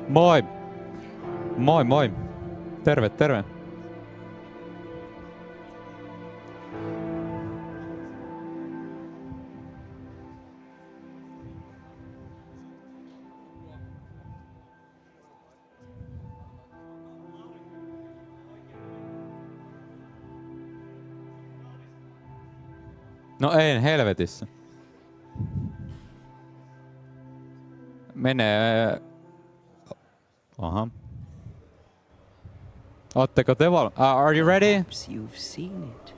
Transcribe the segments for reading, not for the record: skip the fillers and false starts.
Moi! Moi moi! Terve, terve! No ei helvetissä. Menee... Aha. Ootteko te are you ready? Perhaps you've seen it.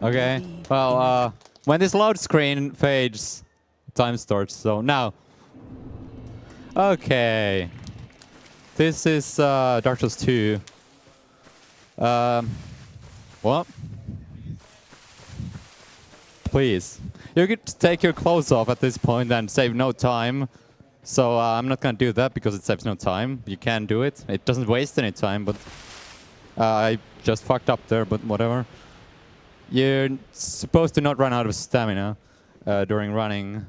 Okay. Maybe Well, in when this load screen fades, time starts. So now. Okay. This is Dark Souls 2. What? Please. You could take your clothes off at this point and save no time. So I'm not gonna do that because it saves no time. You can do it. It doesn't waste any time, but I just fucked up there, but whatever. You're supposed to not run out of stamina during running.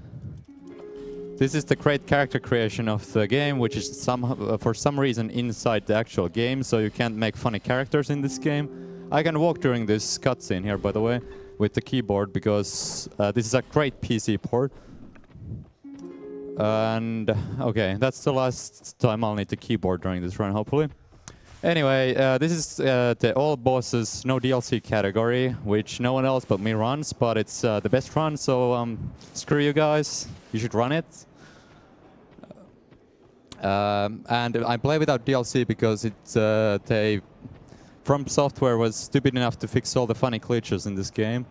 This is the great character creation of the game, which is for some reason inside the actual game, so you can't make funny characters in this game. I can walk during this cutscene here, by the way, with the keyboard, because this is a great PC port. And okay, that's the last time I'll need the keyboard during this run, hopefully. Anyway, this is the all bosses no DLC category, which no one else but me runs, but it's the best run, so screw you guys. You should run it. And I play without DLC because it's they From Software was stupid enough to fix all the funny glitches in this game,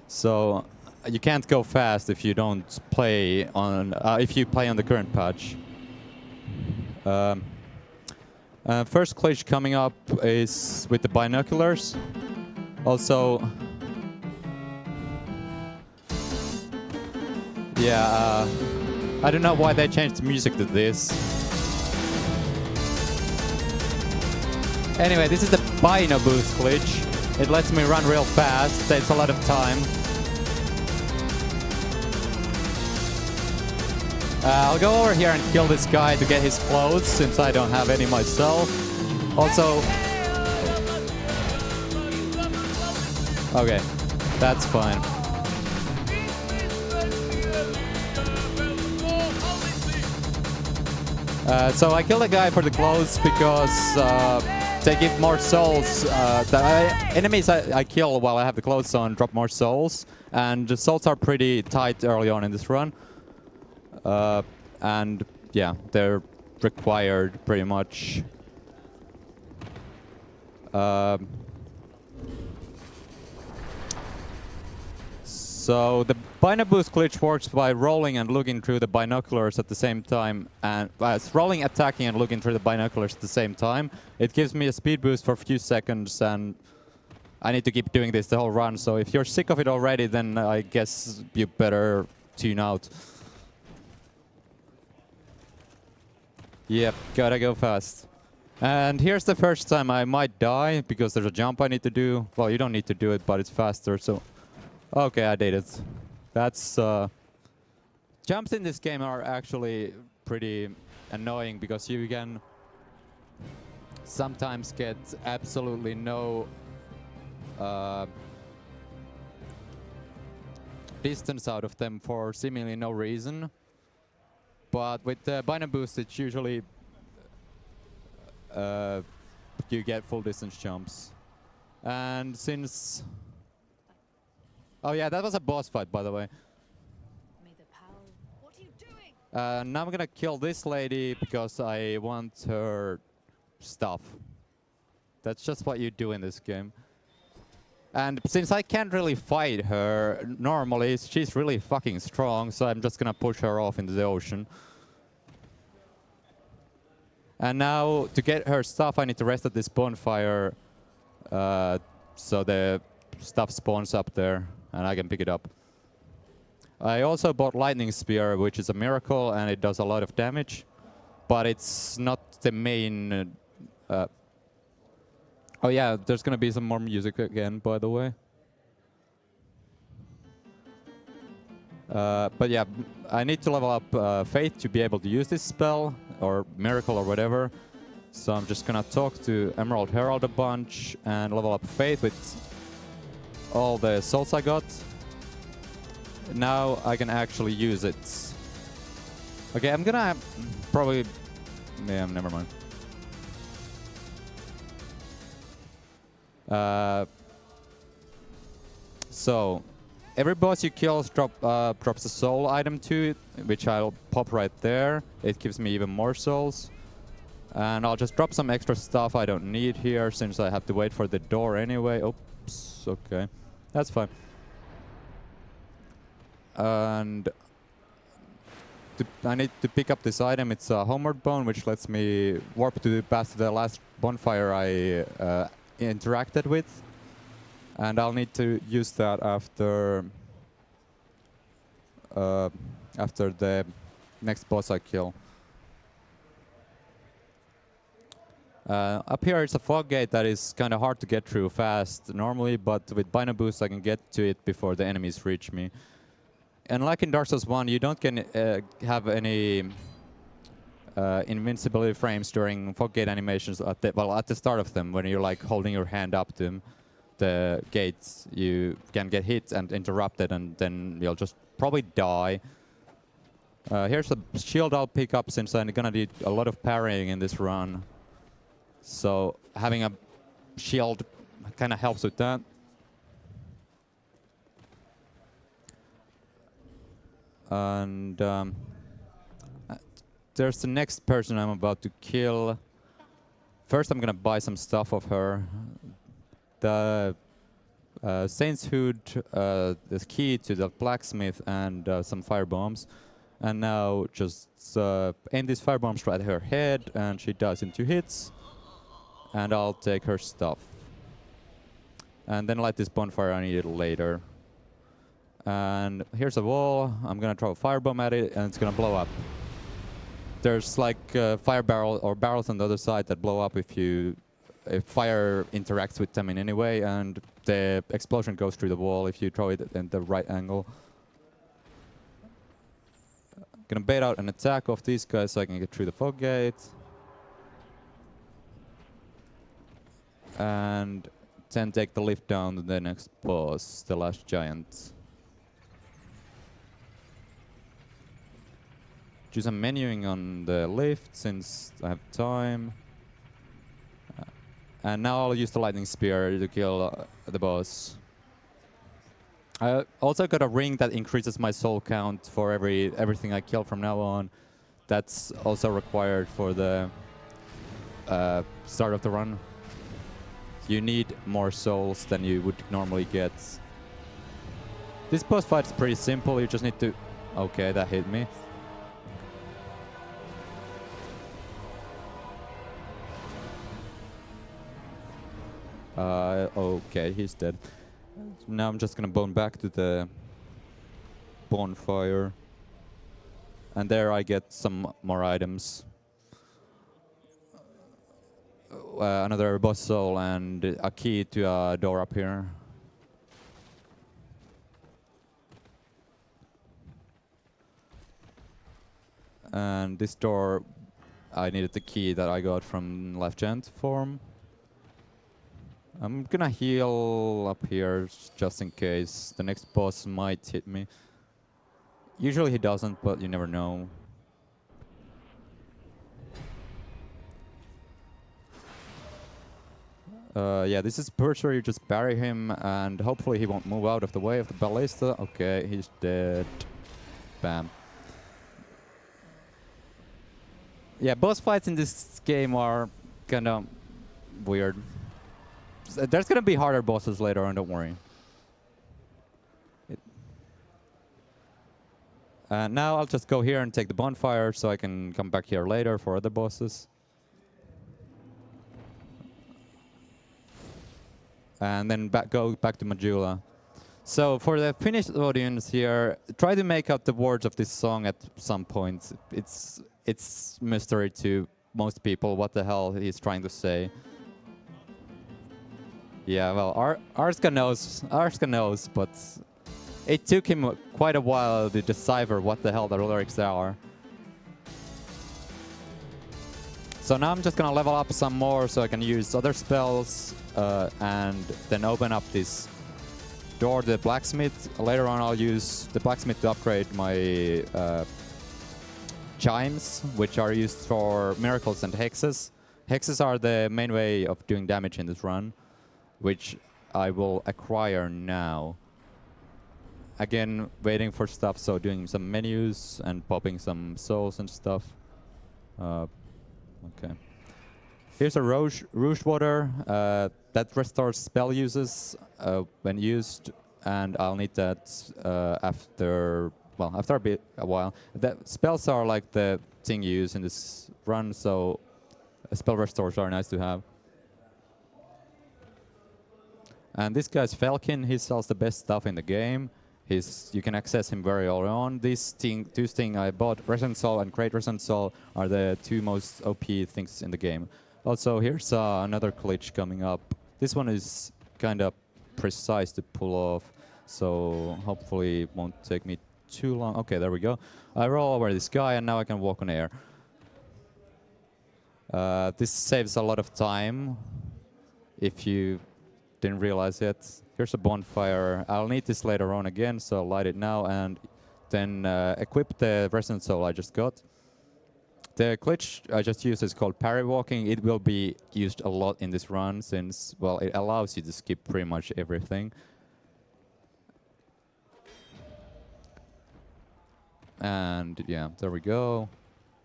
so you can't go fast if you don't play on if you play on the current patch. First glitch coming up is with the binoculars. Also, yeah, I don't know why they changed the music to this. Anyway, this is the Bino Boost glitch. It lets me run real fast, saves a lot of time. I'll go over here and kill this guy to get his clothes, since I don't have any myself. Also... Okay, that's fine. So I killed the guy for the clothes because they give more souls. The enemies I kill while I have the clothes on drop more souls, and the souls are pretty tight early on in this run. And yeah, they're required pretty much. So the Bino Boost glitch works by rolling and looking through the binoculars at the same time, and it's rolling, attacking, and looking through the binoculars at the same time. It gives me a speed boost for a few seconds, and I need to keep doing this the whole run. So if you're sick of it already, then I guess you better tune out. Yep, gotta go fast. And here's the first time I might die, because there's a jump I need to do. Well, you don't need to do it, but it's faster, so... Okay, I did it. That's... Jumps in this game are actually pretty annoying, because you can sometimes get absolutely no distance out of them for seemingly no reason. But with the Bino Boost, it's usually you get full distance jumps. And since... Oh yeah, that was a boss fight, by the way. What are you doing? Now I'm gonna kill this lady because I want her stuff. That's just what you do in this game. And since I can't really fight her normally, she's really fucking strong, so I'm just gonna push her off into the ocean. And now, to get her stuff, I need to rest at this bonfire, so the stuff spawns up there, and I can pick it up. I also bought Lightning Spear, which is a miracle, and it does a lot of damage, but it's not the main... Oh yeah, there's gonna be some more music again, by the way. But yeah, I need to level up Faith to be able to use this spell. or Miracle or whatever. So I'm just gonna talk to Emerald Herald a bunch and level up Faith with all the souls I got. Now I can actually use it. Okay, I'm gonna probably... Yeah, never mind. So, every boss you kill drops a soul item to it, which I'll pop right there. It gives me even more souls. And I'll just drop some extra stuff I don't need here, since I have to wait for the door anyway. Oops, okay. That's fine. And I need to pick up this item. It's a Homeward Bone, which lets me warp past the last bonfire I interacted with. And I'll need to use that after the next boss I kill. Up here it's a fog gate that is kind of hard to get through fast normally, but with Bino Boost I can get to it before the enemies reach me. And like in Dark Souls 1, you don't have any invincibility frames during fog gate animations at the start of them, when you're like holding your hand up to the gates. You can get hit and interrupted, and then you'll just probably die. Here's a shield I'll pick up, since I'm gonna need a lot of parrying in this run. So having a shield kind of helps with that. And there's the next person I'm about to kill. First I'm gonna buy some stuff of her. The Saint's Hood, the key to the blacksmith, and some fire bombs. And now just aim these fire bombs right at her head, and she dies in 2 hits. And I'll take her stuff. And then light this bonfire, I need it later. And here's a wall. I'm gonna throw a firebomb at it, and it's gonna blow up. There's like fire barrels on the other side that blow up if fire interacts with them in any way, and the explosion goes through the wall if you throw it in the right angle. Gonna bait out an attack of these guys so I can get through the fog gate. And then take the lift down to the next boss, the last giant. Do some menuing on the lift since I have time. And now I'll use the lightning spear to kill the boss. I also got a ring that increases my soul count for everything I kill from now on. That's also required for the start of the run. You need more souls than you would normally get. This boss fight is pretty simple. You just need to... Okay, that hit me. Okay, he's dead. Now I'm just gonna bone back to the bonfire. And there I get some more items. Another boss soul and a key to a door up here. And this door, I needed the key that I got from Left Giant form. I'm gonna heal up here just in case. The next boss might hit me. Usually he doesn't, but you never know. Yeah, this is perch where you just bury him, and hopefully he won't move out of the way of the ballista. Okay, he's dead. Bam. Yeah, boss fights in this game are kind of weird. There's gonna be harder bosses later on, don't worry. Now I'll just go here and take the bonfire so I can come back here later for other bosses. And then go back to Majula. So for the Finnish audience here, try to make out the words of this song at some point. It's mystery to most people what the hell he's trying to say. Yeah, well, Arska knows, but it took him quite a while to decipher what the hell the lyrics are. So now I'm just gonna level up some more so I can use other spells and then open up this door to the blacksmith. Later on I'll use the blacksmith to upgrade my chimes, which are used for miracles and hexes. Hexes are the main way of doing damage in this run, which I will acquire now. Again, waiting for stuff, so doing some menus and popping some souls and stuff. Okay. Here's a rouge water that restores spell uses when used, and I'll need that after a while. The spells are like the thing you use in this run, so spell restores are nice to have. And this guy's Falcon, he sells the best stuff in the game. You can access him very early on. These two things I bought, Resonant Soul and Great Resonant Soul, are the two most OP things in the game. Also, here's another glitch coming up. This one is kind of precise to pull off, so hopefully it won't take me too long. Okay, there we go. I roll over this guy, and now I can walk on air. This saves a lot of time if you didn't realize it. Here's a bonfire. I'll need this later on again, so I'll light it now and then equip the Resonant Soul I just got. The glitch I just used is called parry walking. It will be used a lot in this run since, well, it allows you to skip pretty much everything. And yeah, there we go.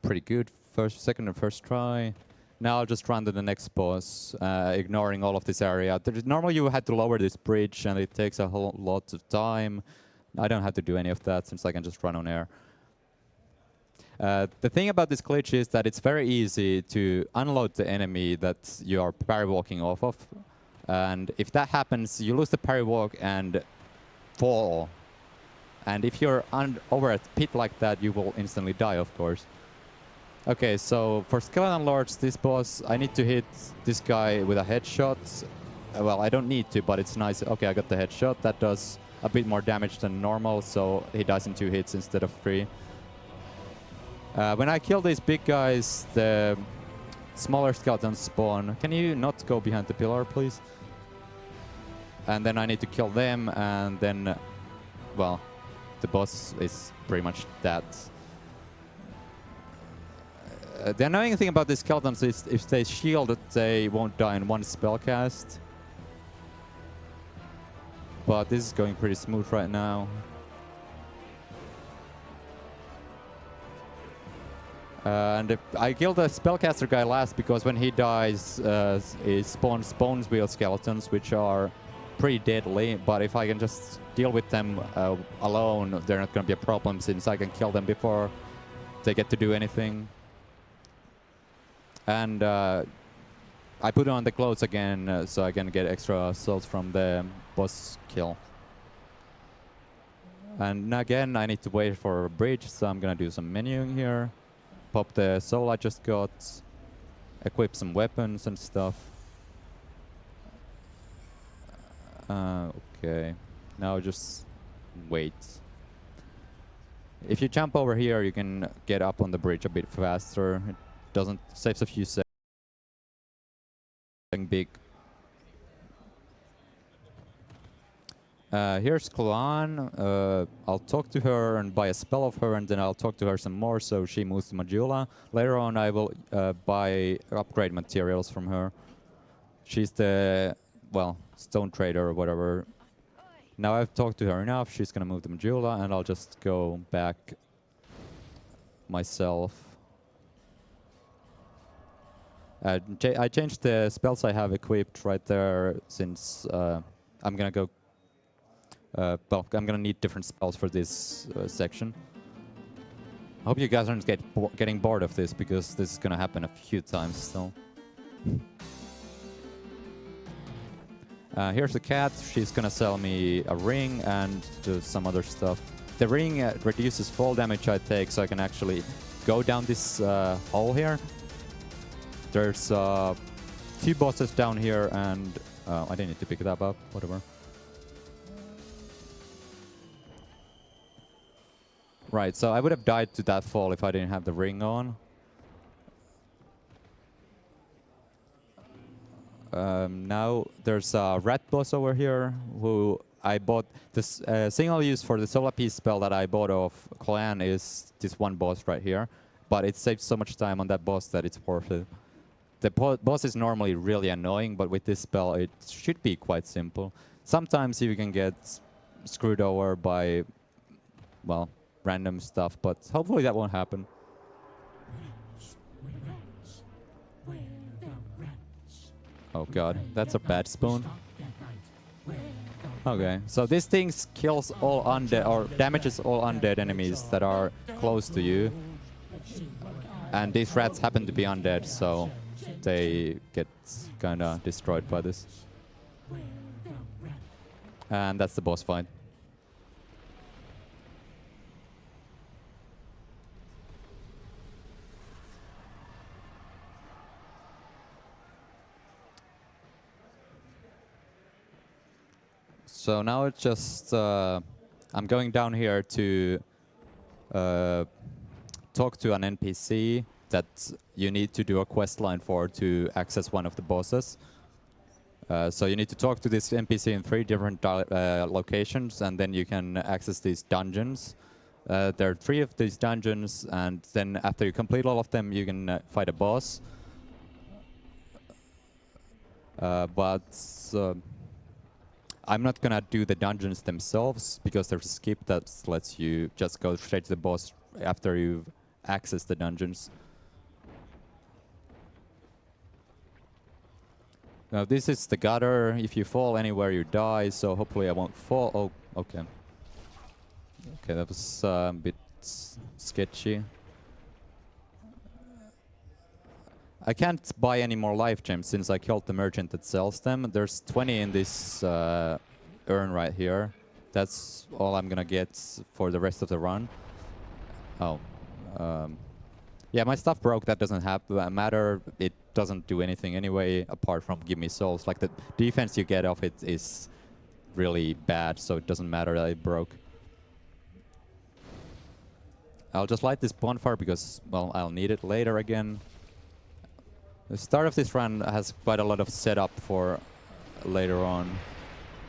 Pretty good. Second and first try. Now I'll just run to the next boss, ignoring all of this area. Normally you had to lower this bridge, and it takes a whole lot of time. I don't have to do any of that, since I can just run on air. The thing about this glitch is that it's very easy to unload the enemy that you are parry walking off of. And if that happens, you lose the parry walk and fall. And if you're over a pit like that, you will instantly die, of course. Okay, so for Skeleton Lords, this boss, I need to hit this guy with a headshot. Well, I don't need to, but it's nice. Okay, I got the headshot. That does a bit more damage than normal, so he dies in 2 hits instead of 3. When I kill these big guys, the smaller skeletons spawn. Can you not go behind the pillar, please? And then I need to kill them, and then, well, the boss is pretty much that. The annoying thing about these skeletons is if they shield, they won't die in one spell cast. But this is going pretty smooth right now. And if I killed the spellcaster guy last because when he dies, he spawns bones wheel skeletons, which are pretty deadly. But if I can just deal with them alone, they're not going to be a problem since I can kill them before they get to do anything. And I put on the clothes again so I can get extra souls from the boss kill. And again, I need to wait for a bridge, so I'm gonna do some menuing here. Pop the soul I just got. Equip some weapons and stuff. Okay. Now just wait. If you jump over here, you can get up on the bridge a bit faster. It saves a few seconds. Big. Here's Kluan. I'll talk to her and buy a spell of her, and then I'll talk to her some more so she moves to Majula. Later on, I will buy upgrade materials from her. She's the, well, stone trader or whatever. Now I've talked to her enough. She's gonna move to Majula, and I'll just go back myself. I changed the spells I have equipped right there since I'm gonna go. Well, I'm gonna need different spells for this section. I hope you guys aren't getting bored of this because this is gonna happen a few times still. Here's the cat. She's gonna sell me a ring and some other stuff. The ring reduces fall damage I take, so I can actually go down this hole here. There's 2 bosses down here, and I didn't need to pick that up. Whatever. Right, so I would have died to that fall if I didn't have the ring on. Now there's a rat boss over here who I bought. This single use for the solar piece spell that I bought off clan is this one boss right here, but it saves so much time on that boss that it's worth it. The boss is normally really annoying, but with this spell it should be quite simple. Sometimes you can get screwed over by, well, random stuff, but hopefully that won't happen. Oh god, that's a bad spoon. Okay, so this thing kills all undead, or damages all undead enemies that are close to you. And these rats happen to be undead, so they get kinda destroyed by this. And that's the boss fight. So now it's just, I'm going down here to talk to an NPC that you need to do a quest line for to access one of the bosses. So you need to talk to this NPC in 3 different locations, and then you can access these dungeons. There are 3 of these dungeons, and then after you complete all of them, you can fight a boss. I'm not gonna do the dungeons themselves because there's a skip that lets you just go straight to the boss after you've accessed the dungeons. Now this is the gutter. If you fall anywhere, you die. So hopefully I won't fall. Oh, okay. Okay, that was a bit sketchy. I can't buy any more life gems since I killed the merchant that sells them. There's 20 in this urn right here. That's all I'm gonna get for the rest of the run. Oh. Yeah, my stuff broke. That doesn't matter. It doesn't do anything anyway, apart from give me souls. Like, the defense you get off it is really bad, so it doesn't matter that it broke. I'll just light this bonfire because, well, I'll need it later again. The start of this run has quite a lot of setup for later on.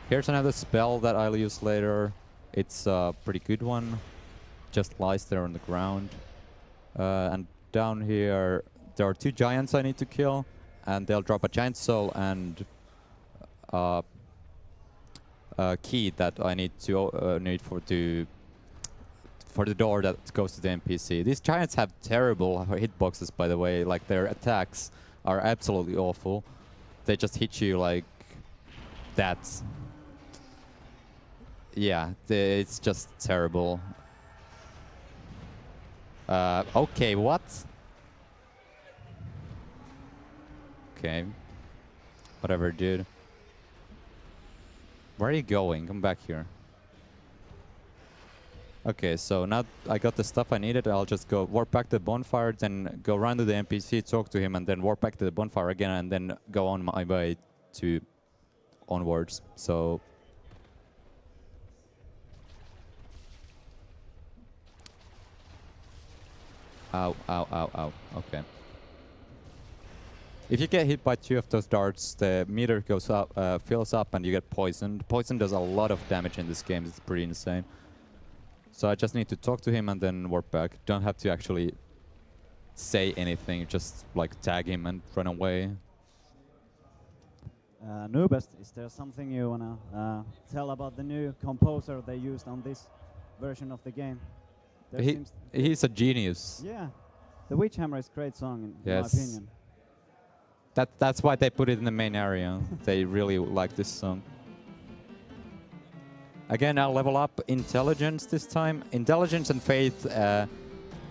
Here's another spell that I'll use later. It's a pretty good one. Just lies there on the ground. And down here, there are 2 giants I need to kill, and they'll drop a giant soul and a key that I need to for the door that goes to the NPC. These giants have terrible hitboxes, by the way. Like, their attacks are absolutely awful. They just hit you like that. Yeah, it's just terrible. Okay, what? Okay. Whatever, dude. Where are you going? Come back here. Okay, so now I got the stuff I needed. I'll just go warp back to the bonfire, then go run to the NPC, talk to him, and then warp back to the bonfire again, and then go on my way to onwards. So ow, ow, ow, ow. Okay. If you get hit by 2 of those darts, the meter goes up, fills up, and you get poisoned. Poison does a lot of damage in this game. It's pretty insane. So I just need to talk to him and then warp back. Don't have to actually say anything. Just like tag him and run away. Noobest, is there something you wanna tell about the new composer they used on this version of the game? He's a genius. Yeah, the Witch Hammer is a great song in my opinion. That's why they put it in the main area. They really like this song. Again, I'll level up Intelligence this time. Intelligence and Faith,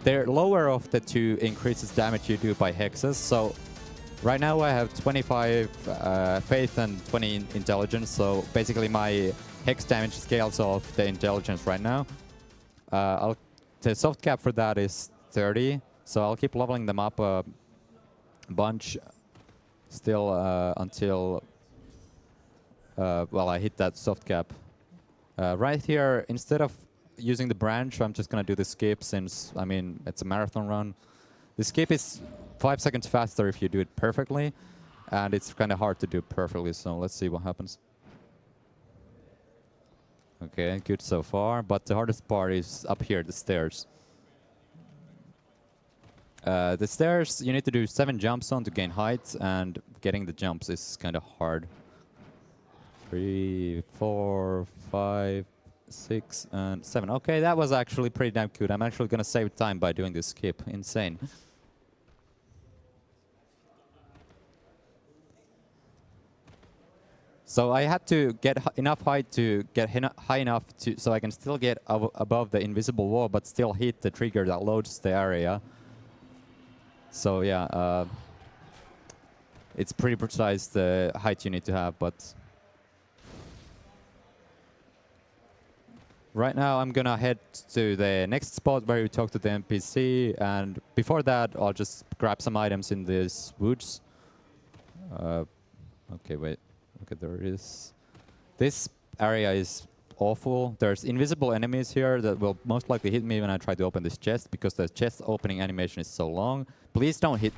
they're lower of the 2 increases damage you do by hexes. So right now I have 25 Faith and 20 Intelligence. So basically my hex damage scales off the Intelligence right now. The soft cap for that is 30. So I'll keep leveling them up a bunch still until well, I hit that soft cap. Right here, instead of using the branch, I'm just gonna do the skip since, I mean, it's a marathon run. The skip is 5 seconds faster if you do it perfectly. And it's kind of hard to do perfectly, so let's see what happens. Okay, good so far, but the hardest part is up here, the stairs. The stairs, you need to do 7 jumps on to gain height, and getting the jumps is kind of hard. 3, 4, 5, 6, and 7. Okay, that was actually pretty damn good. I'm actually gonna save time by doing this skip. Insane. So I had to get enough height to get high enough to so I can still get above the invisible wall, but still hit the trigger that loads the area. So yeah, it's pretty precise the height you need to have, but right now I'm gonna head to the next spot where you talk to the NPC, and before that I'll just grab some items in these woods. Okay, wait. Okay, there it is. This area is awful. There's invisible enemies here that will most likely hit me when I try to open this chest because the chest opening animation is so long. Please don't hit.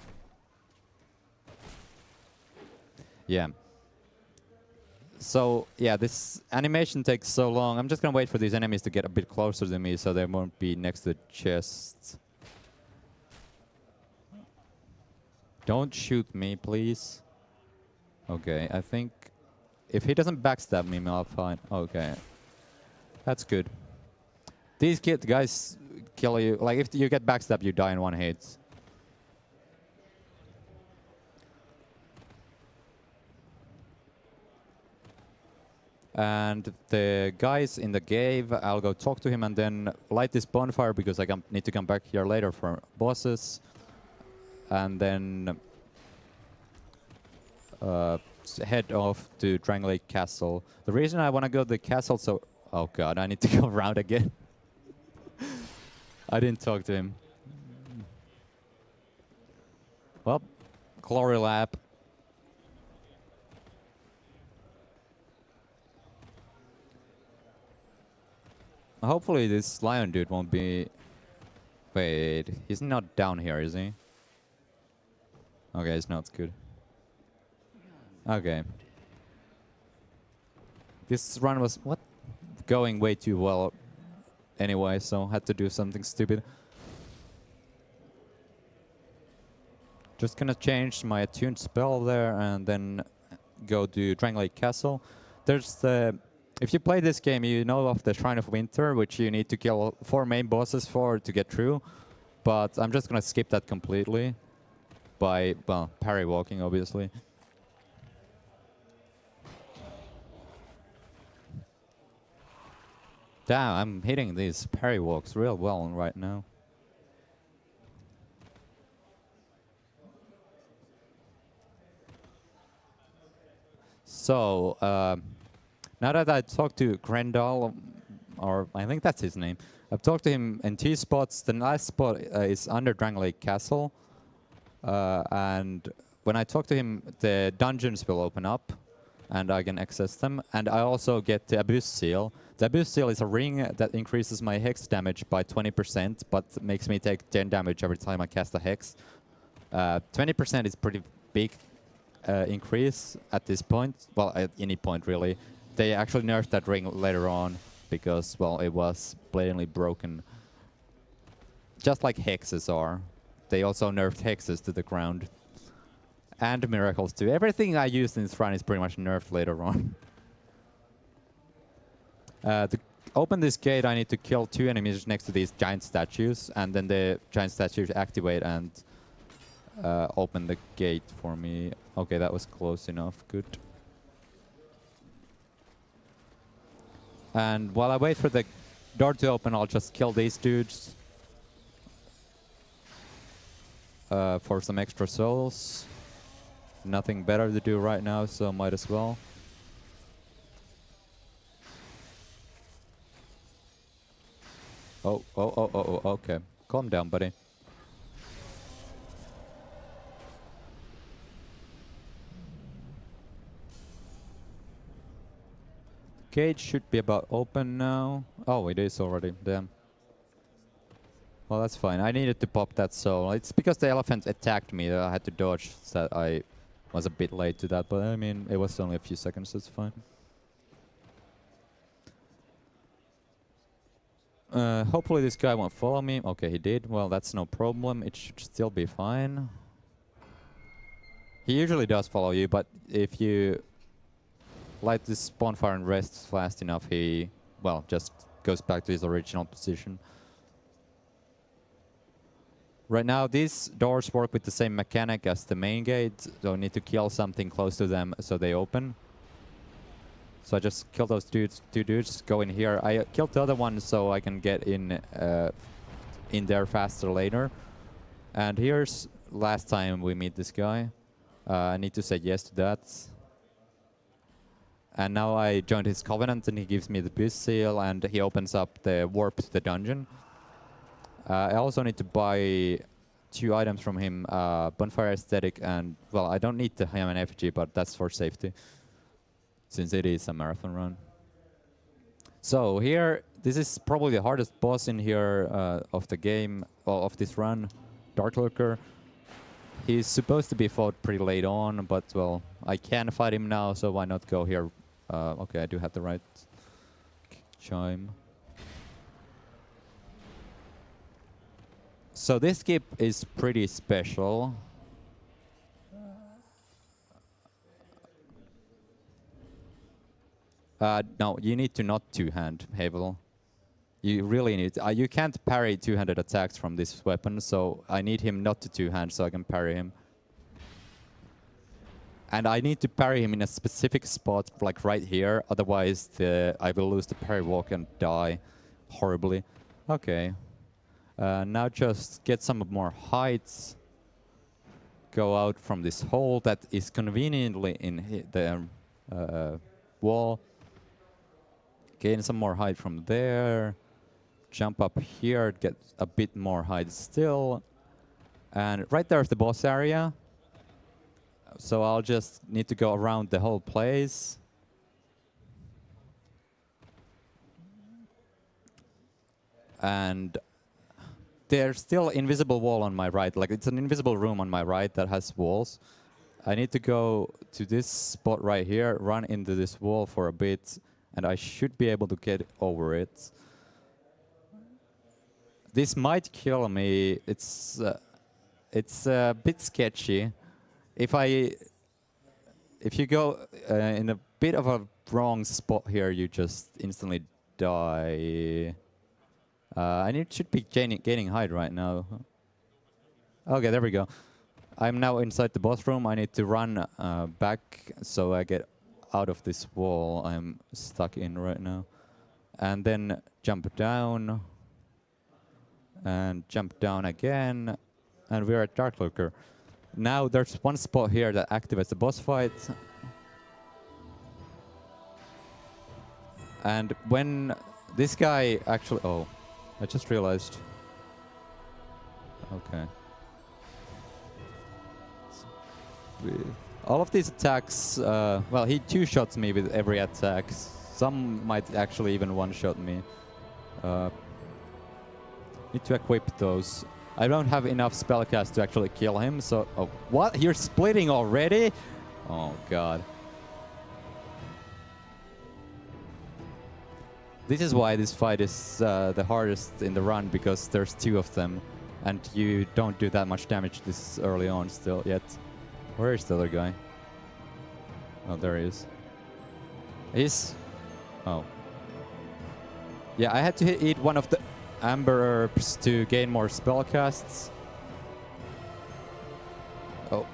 Yeah. So, yeah, this animation takes so long. I'm just gonna wait for these enemies to get a bit closer to me so they won't be next to the chest. Don't shoot me, please. Okay, I think if he doesn't backstab me, I'll fine. Okay. That's good. These guys kill you. Like, if you get backstabbed, you die in 1 hit. And the guys in the cave, I'll go talk to him and then light this bonfire because I need to come back here later for bosses. And then head off to Drang Lake Castle. The reason I want to go to the castle, so... Oh god, I need to go around again. I didn't talk to him. Well, Glory Lab. Hopefully this lion dude won't be... Wait, he's not down here, is he? Okay, it's not good. Okay. This run was going way too well anyway, so had to do something stupid. Just gonna change my attuned spell there and then go to Drang Lake Castle. There's the... If you play this game, you know of the Shrine of Winter, which you need to kill 4 main bosses for to get through. But I'm just gonna skip that completely by, well, parry walking, obviously. Damn, I'm hitting these parry walks real well right now. So, now that I talked to Grendel, or I think that's his name, I've talked to him in 2 spots. The last spot is under Drang Lake Castle. And when I talk to him, the dungeons will open up and I can access them. And I also get the Abyss Seal. The Abyss Seal is a ring that increases my hex damage by 20%, but makes me take 10 damage every time I cast a hex. 20% is pretty big increase at this point. Well, at any point, really. They actually nerfed that ring later on because, well, it was blatantly broken. Just like hexes are. They also nerfed hexes to the ground. And miracles too. Everything I used in this run is pretty much nerfed later on. To open this gate, I need to kill 2 enemies next to these giant statues, and then the giant statues activate and open the gate for me. Okay, that was close enough. Good. And while I wait for the door to open, I'll just kill these dudes for some extra souls. Nothing better to do right now, so might as well. Oh, okay. Calm down, buddy. Gate should be about open now. Oh, it is already. Damn. Well, that's fine. I needed to pop that soul. It's because the elephant attacked me that I had to dodge, so that I Was a bit late to that, but I mean, it was only a few seconds, so it's fine. Hopefully this guy won't follow me. Okay, he did. Well, that's no problem. It should still be fine. He usually does follow you, but if you light this bonfire and rest fast enough, he, well, just goes back to his original position. Right now, these doors work with the same mechanic as the main gate, so I need to kill something close to them so they open. So I just kill those two dudes, go in here. I killed the other one so I can get in there faster later. And here's last time we meet this guy. I need to say yes to that. And now I joined his covenant and he gives me the boost seal and he opens up the warp to the dungeon. I also need to buy 2 items from him, bonfire aesthetic and, well, I don't need the ham and effigy, but that's for safety, since it is a marathon run. So here, this is probably the hardest boss in here of the game, well, of this run, Dark Lurker. He's supposed to be fought pretty late on, but, well, I can fight him now, so why not go here? Okay, I do have the right chime. So this skip is pretty special. No, you need to not two-hand, Havel. You really need... you can't parry two-handed attacks from this weapon, so I need him not to two-hand so I can parry him. And I need to parry him in a specific spot, like right here, otherwise I will lose the parry walk and die horribly. Okay. Now just get some more heights. Go out from this hole that is conveniently in the wall. Gain some more height from there. Jump up here, get a bit more height still. And right there's the boss area. So I'll just need to go around the whole place. And there's still invisible wall on my right. Like, it's an invisible room on my right that has walls. I need to go to this spot right here, run into this wall for a bit, and I should be able to get over it. This might kill me. It's a bit sketchy. If you go in a bit of a wrong spot here, you just instantly die. I should be gaining height right now. Okay, there we go. I'm now inside the boss room. I need to run back so I get out of this wall I'm stuck in right now. And then jump down. And jump down again. And we're at Dark Lurker. Now there's one spot here that activates the boss fight. And when this guy actually... Oh, I just realized. Okay. All of these attacks... well, he two-shots me with every attack. Some might actually even one-shot me. Need to equip those. I don't have enough spellcast to actually kill him, so... Oh, what? You're splitting already? Oh, God. This is why this fight is the hardest in the run, because there's 2 of them, and you don't do that much damage this early on still yet. Where is the other guy? Oh, there he is. He's... Oh. Yeah, I had to eat one of the amber herbs to gain more spell casts. Oh.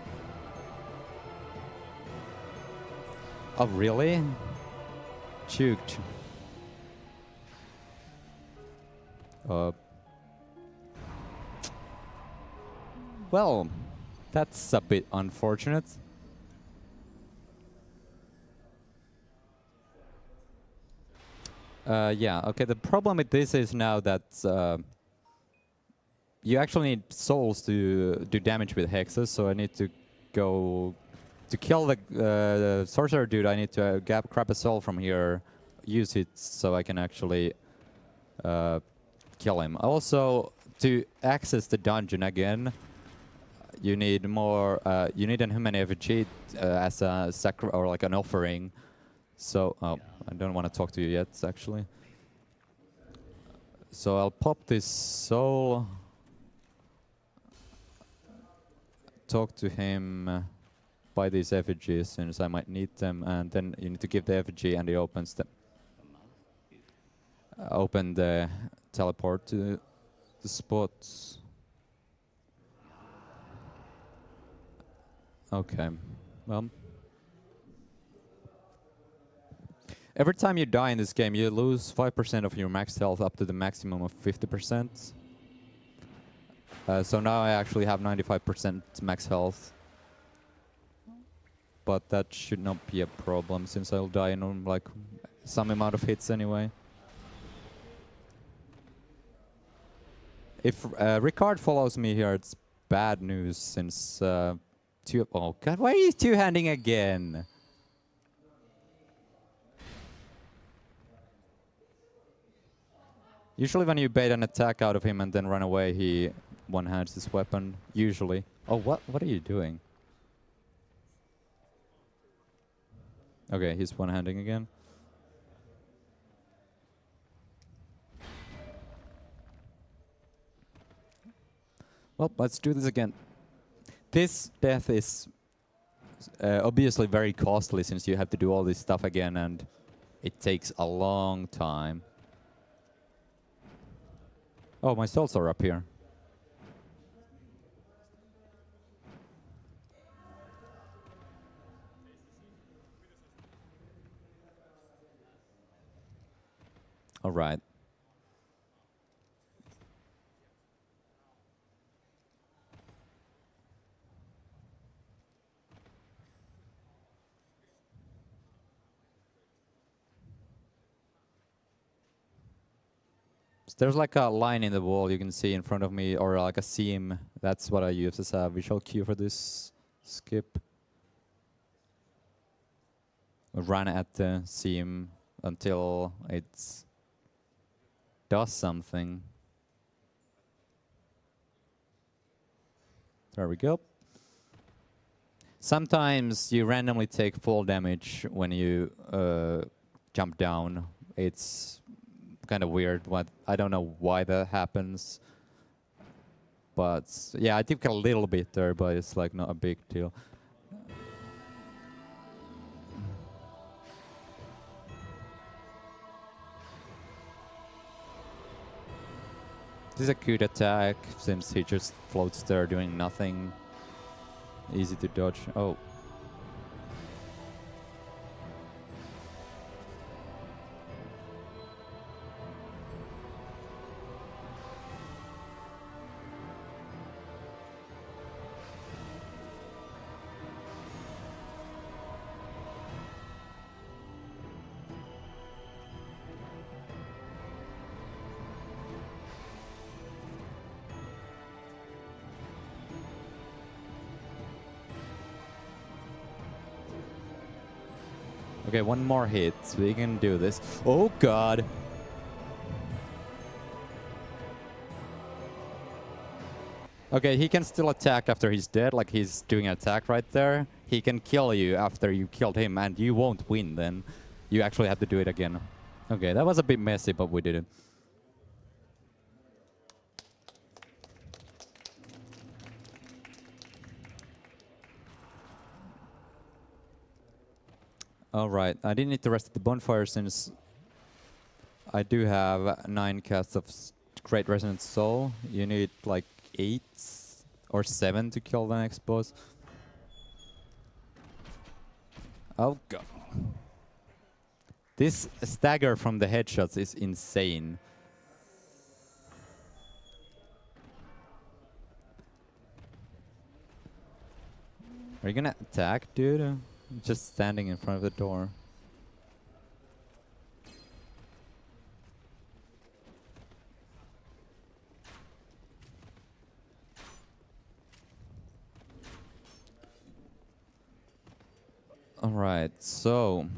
Oh, really? Chuked. Well, that's a bit unfortunate. Yeah, okay, the problem with this is now that you actually need souls to do damage with hexes, so I need to go... To kill the sorcerer dude, I need to grab a soul from here, use it so I can actually kill him. Also, to access the dungeon again, you need more. You need an human effigy as a or like an offering. So, oh, I don't want to talk to you yet, actually. So I'll pop this soul. Talk to him. Buy these effigies since I might need them, and then you need to give the effigy, and he opens the open the teleport to the spots. Okay, well. Every time you die in this game, you lose 5% of your max health up to the maximum of 50%. So now I actually have 95% max health. But that should not be a problem since I'll die in like some amount of hits anyway. If Ricard follows me here, it's bad news since oh god, why are you two-handing again? Usually when you bait an attack out of him and then run away, he one-hands his weapon, usually. Oh, what are you doing? Okay, he's one-handing again. Well, let's do this again. This death is obviously very costly since you have to do all this stuff again and it takes a long time. Oh, my souls are up here. All right. So there's like a line in the wall you can see in front of me, or like a seam. That's what I use as a visual cue for this skip. Run at the seam until it does something. There we go. Sometimes you randomly take fall damage when you jump down. It's kind of weird. I don't know why that happens. But yeah, I took a little bit there, but it's like not a big deal. This is a good attack since he just floats there doing nothing. Easy to dodge. Oh. Okay, one more hit. We can do this. Oh god. Okay, he can still attack after he's dead, like he's doing an attack right there. He can kill you after you killed him, and you won't win then. You actually have to do it again. Okay, that was a bit messy, but we did it. Alright, I didn't need to rest at the bonfire since I do have 9 casts of Great Resonant Soul. You need like 8 or 7 to kill the next boss. Oh god. This stagger from the headshots is insane. Are you gonna attack, dude? Just standing in front of the door. Alright, so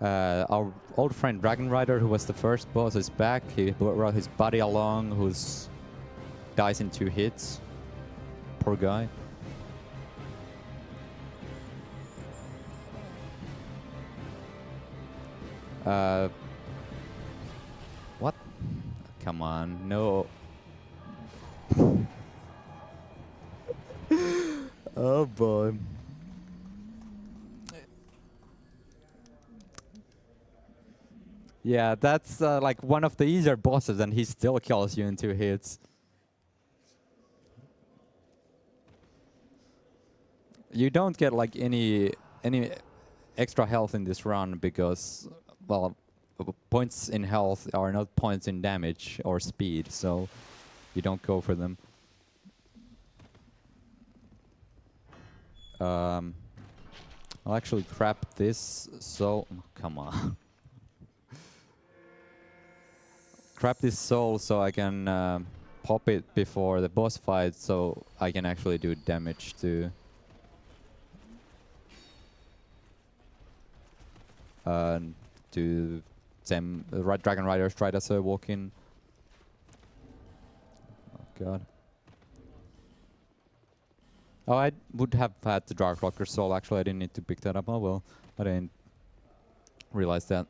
our old friend Dragon Rider, who was the first boss, is back. He brought his buddy along, who's dies in 2 hits. Poor guy. What? Come on, no. Oh boy. Yeah, that's like one of the easier bosses, and he still kills you in 2 hits. You don't get like any extra health in this run because, well, points in health are not points in damage or speed, so you don't go for them. I'll actually trap this, so come on. Trap this soul so I can pop it before the boss fight, so I can actually do damage to them. Dragon Riders tried as a walk-in. Oh god. Oh, I would have had the Dark Locker Soul. Actually, I didn't need to pick that up. Oh well, I didn't realize that.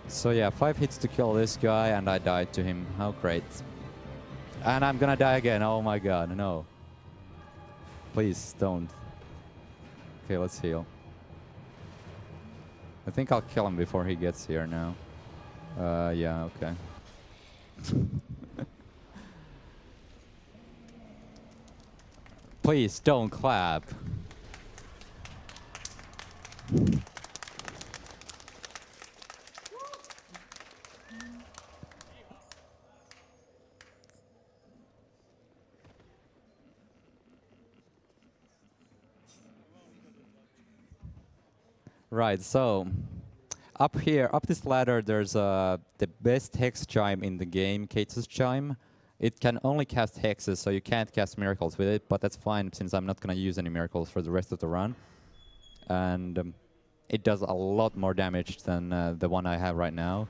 So yeah, 5 hits to kill this guy, and I died to him. How great. And I'm gonna die again. Oh my god, no. Please, don't. Okay, let's heal. I think I'll kill him before he gets here now. Yeah, okay. Please, don't clap. Right, so up here, up this ladder, there's the best hex chime in the game, Kate's chime. It can only cast hexes, so you can't cast miracles with it, but that's fine since I'm not going to use any miracles for the rest of the run. And it does a lot more damage than the one I have right now.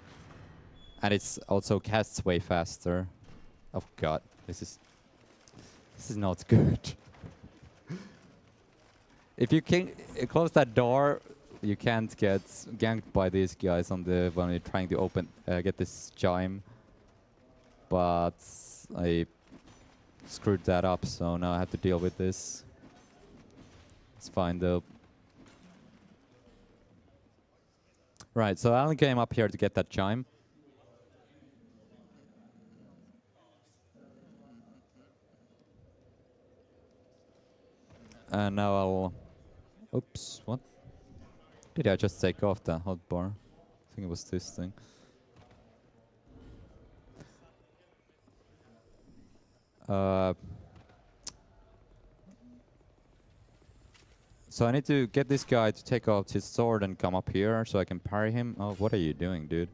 And it's also casts way faster. Oh god, this is not good. If you can close that door, you can't get ganked by these guys on the when you're trying to open get this chime. But I screwed that up, so now I have to deal with this. It's fine though. Right, so I only came up here to get that chime. And now I'll... Oops, what? Did I just take off the hotbar? I think it was this thing. So I need to get this guy to take out his sword and come up here so I can parry him. Oh, what are you doing, dude?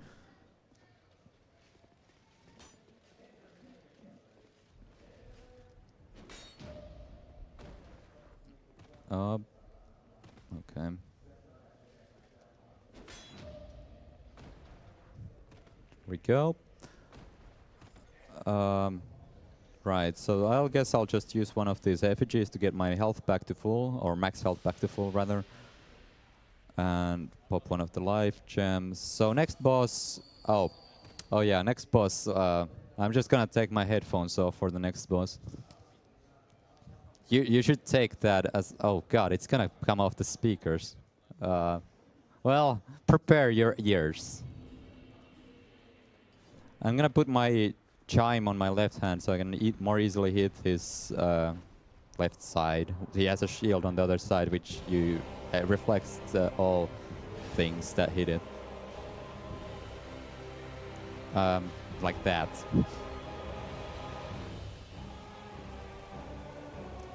Okay. Here we go. Right, so I guess I'll just use one of these effigies to get my health back to full, or max health back to full, rather. And pop one of the life gems. So next boss... Oh yeah, next boss. I'm just gonna take my headphones off for the next boss. You should take that as... Oh god, it's gonna come off the speakers. Well, prepare your ears. I'm gonna put my chime on my left hand so I can more easily hit his left side. He has a shield on the other side which reflects all things that hit it. Like that.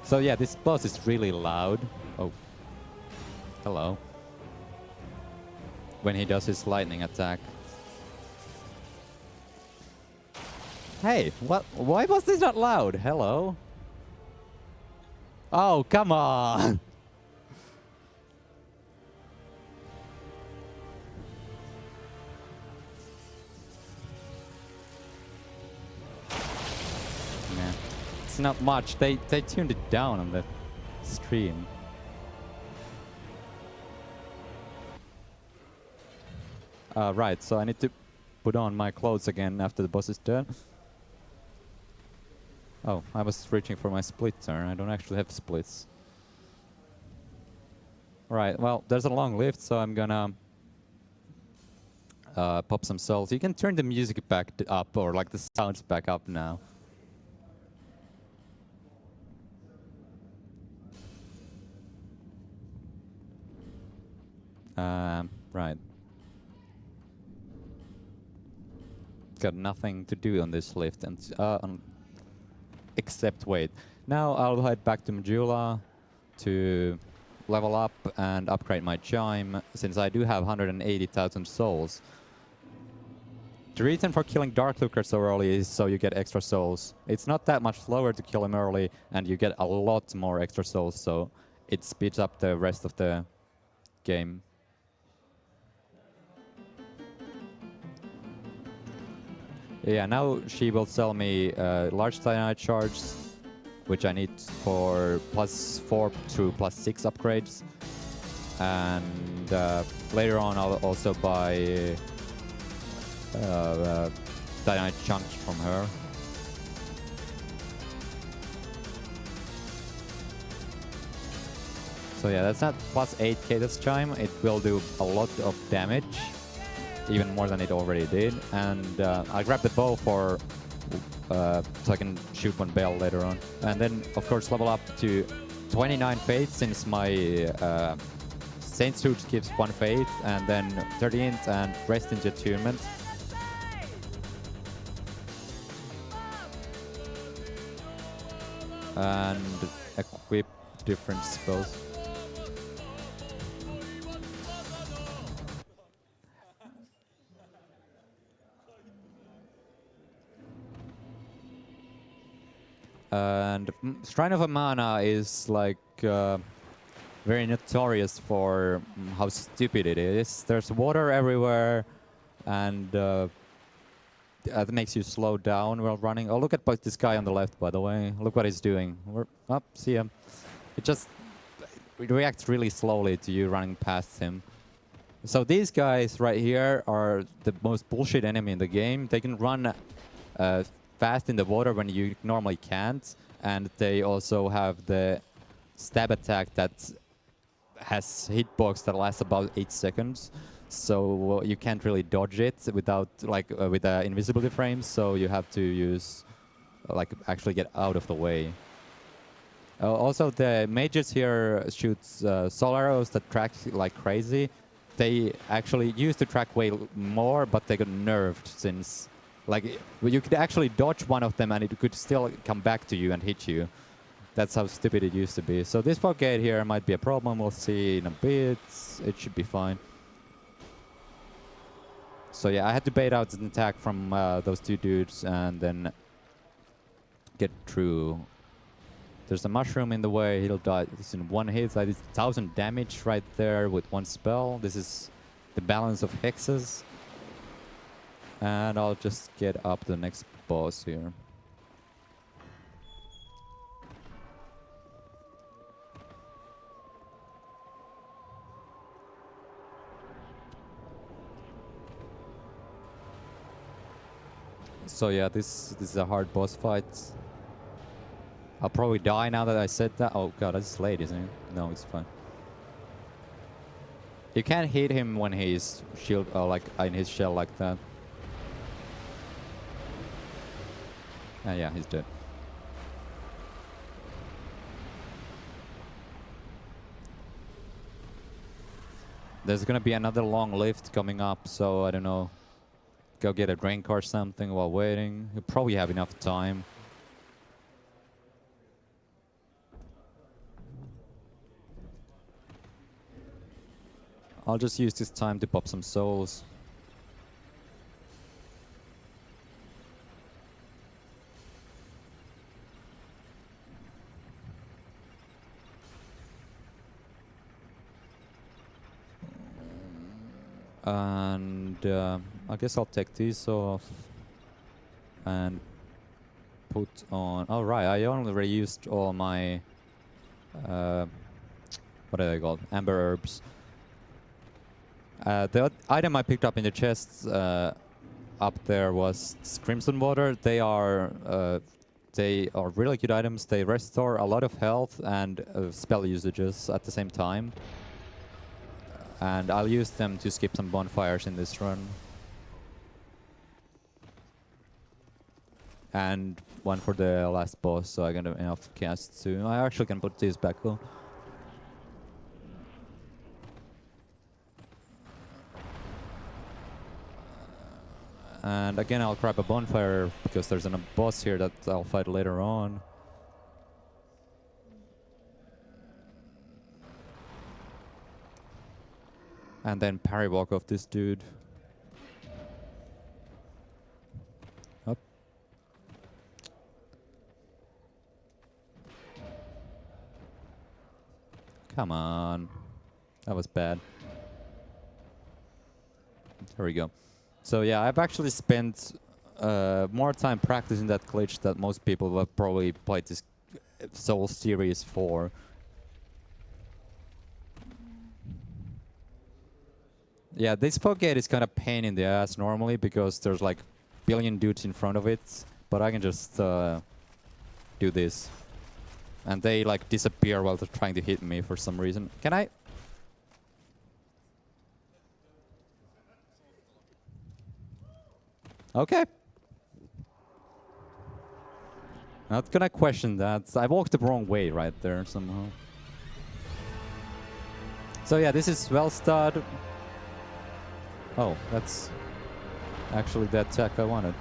So yeah, this boss is really loud. Oh. Hello. When he does his lightning attack. Hey, what? Why was this not loud? Hello? Oh, come on! Yeah. It's not much. They tuned it down on the stream. Right, so I need to put on my clothes again after the boss is done. Oh, I was reaching for my splitter. I don't actually have splits. Right, well, there's a long lift, so I'm gonna pop some souls. You can turn the music back up, or like the sounds back up now. Right. Got nothing to do on this lift, and except wait. Now I'll head back to Majula to level up and upgrade my chime, since I do have 180,000 souls. The reason for killing Darklooker so early is so you get extra souls. It's not that much slower to kill him early, and you get a lot more extra souls, so it speeds up the rest of the game. Yeah, now she will sell me large cyanide shards, which I need for +4 to +6 upgrades. And later on I'll also buy cyanide chunks from her. So yeah, that's not +8k this time. It will do a lot of damage, even more than it already did. And I'll grab the bow for so I can shoot one bell later on. And then, of course, level up to 29 faith, since my Saint Suit gives 1 faith, and then 13th and Rest into Attunement. And equip different spells. And Shrine of Amana is like very notorious for how stupid it is. There's water everywhere, and that makes you slow down while running. Oh, look at this guy on the left, by the way. Look what he's doing. See him. It just reacts really slowly to you running past him. So these guys right here are the most bullshit enemy in the game. They can run fast in the water when you normally can't, and they also have the stab attack that has hitbox that lasts about 8 seconds. So you can't really dodge it without with invisibility frames. So you have to use actually get out of the way. Also, the mages here shoot soul arrows that track like crazy. They actually used to track way more, but they got nerfed since you could actually dodge one of them and it could still come back to you and hit you. That's how stupid it used to be. So this fog gate here might be a problem. We'll see in a bit. It should be fine. So yeah, I had to bait out an attack from those two dudes and then get through. There's a mushroom in the way. He'll die. It's in 1 hit. That is 1,000 damage right there with 1 spell. This is the balance of hexes. And I'll just get up to the next boss here. So yeah, this is a hard boss fight. I'll probably die now that I said that. Oh god, that's late, isn't it? No, it's fine. You can't hit him when he's shield in his shell like that. Yeah, he's dead. There's gonna be another long lift coming up, so I don't know. Go get a drink or something while waiting. You'll probably have enough time. I'll just use this time to pop some souls. And I guess I'll take these off and put on. Oh right, I already used all my what are they called? Amber herbs. The item I picked up in the chests up there was Crimson Water. They are really good items. They restore a lot of health and spell usages at the same time. And I'll use them to skip some bonfires in this run. And one for the last boss, so I got enough casts too. I actually can put these back though. And again, I'll grab a bonfire because there's a boss here that I'll fight later on. And then parry walk off this dude. Up. Come on. That was bad. There we go. So yeah, I've actually spent more time practicing that glitch that most people have probably played this Soul series for. Yeah, this fog gate is kind of pain in the ass normally because there's like billion dudes in front of it, but I can just do this. And they like disappear while they're trying to hit me for some reason. Can I? Okay. Not gonna question that. I walked the wrong way right there somehow. So yeah, this is Wellstad. Oh, that's actually the attack I wanted.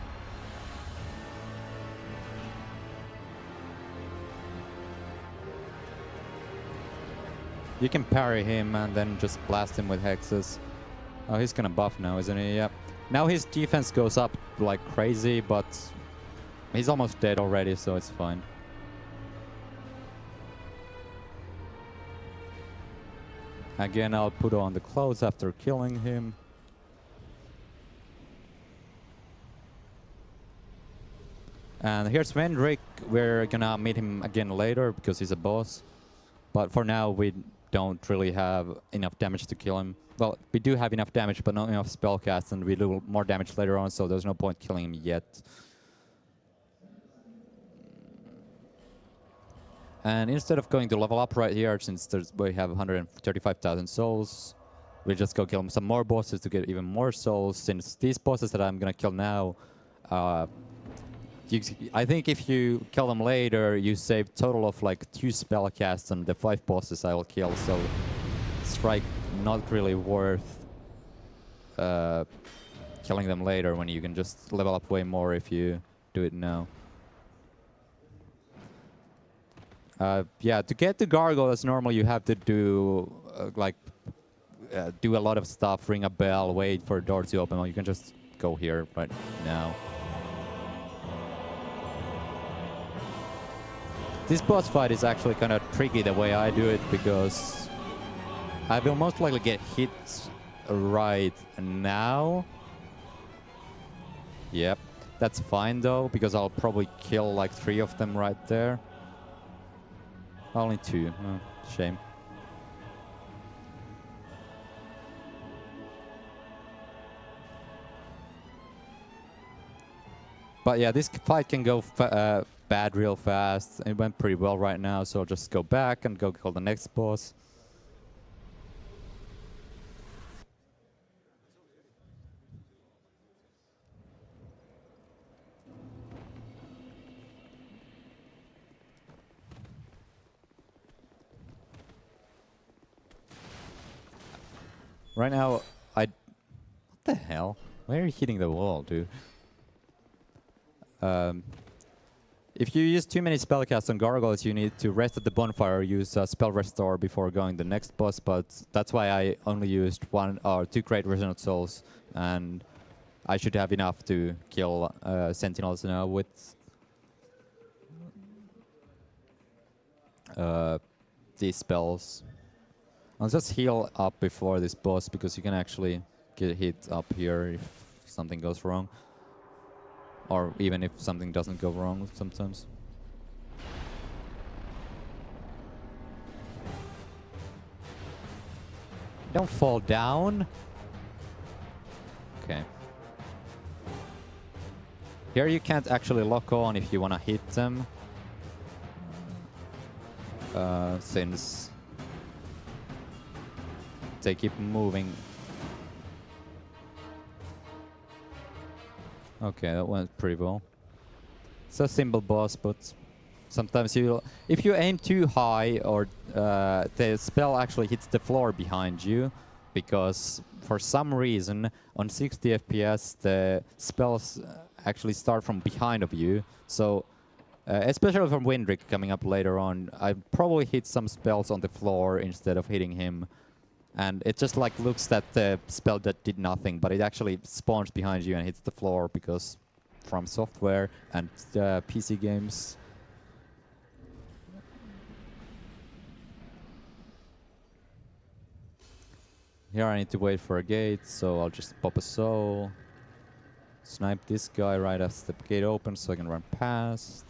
You can parry him and then just blast him with hexes. Oh, he's gonna buff now, isn't he? Yep. Now his defense goes up like crazy, but he's almost dead already, so it's fine. Again, I'll put on the clothes after killing him. And here's Vendrick. We're gonna meet him again later because he's a boss. But for now, we don't really have enough damage to kill him. Well, we do have enough damage, but not enough spell cast, and we do more damage later on, so there's no point killing him yet. And instead of going to level up right here, since we have 135,000 souls, we just go kill some more bosses to get even more souls. Since these bosses that I'm gonna kill now, I think if you kill them later, you save total of like 2 spell casts on the 5 bosses I will kill. So it's like not really worth killing them later when you can just level up way more if you do it now. Yeah, to get to gargoyles, normally you have to do do a lot of stuff, ring a bell, wait for a door to open. Well, you can just go here right now. This boss fight is actually kind of tricky the way I do it because I will most likely get hit right now. Yep, that's fine though because I'll probably kill like 3 of them right there. Only 2. Oh, shame. But yeah, this fight can go bad real fast. It went pretty well right now, so I'll just go back and go kill the next boss. Right now, what the hell? Why are you hitting the wall, dude? If you use too many spellcasts on gargoyles, you need to rest at the bonfire or use spell restore before going the next boss, but that's why I only used 1 or 2 great resonant souls, and I should have enough to kill sentinels now with these spells. I'll just heal up before this boss because you can actually get hit up here if something goes wrong. Or even if something doesn't go wrong sometimes. Don't fall down. Okay. Here you can't actually lock on if you want to hit them. Since they keep moving. Okay, that went pretty well. It's a simple boss, but sometimes if you aim too high, or the spell actually hits the floor behind you, because for some reason on 60 FPS the spells actually start from behind of you. So especially from Windrick coming up later on, I probably hit some spells on the floor instead of hitting him. And it just like looks at the spell that did nothing, but it actually spawns behind you and hits the floor because from software and PC games. Here I need to wait for a gate, so I'll just pop a soul. Snipe this guy right as the gate opens so I can run past.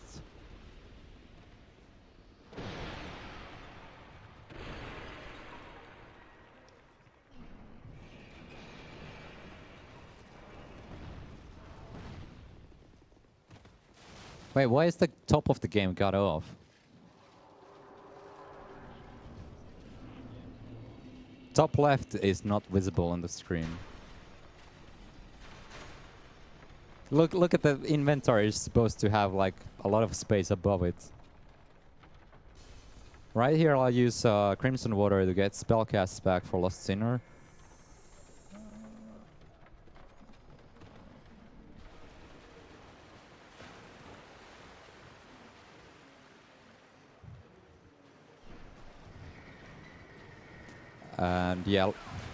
Wait, why is the top of the game cut off? Top left is not visible on the screen. Look at the inventory. It's supposed to have like a lot of space above it. Right here I'll use Crimson Water to get spellcasts back for Lost Sinner. And yeah,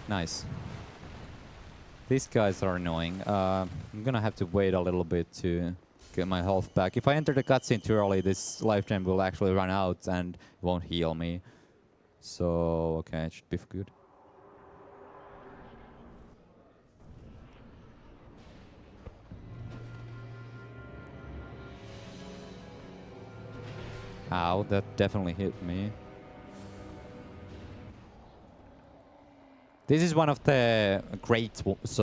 nice. These guys are annoying. I'm gonna have to wait a little bit to get my health back. If I enter the cutscene too early, this life gem will actually run out and won't heal me. So, okay, it should be good. Ow, that definitely hit me. This is one of the great bosses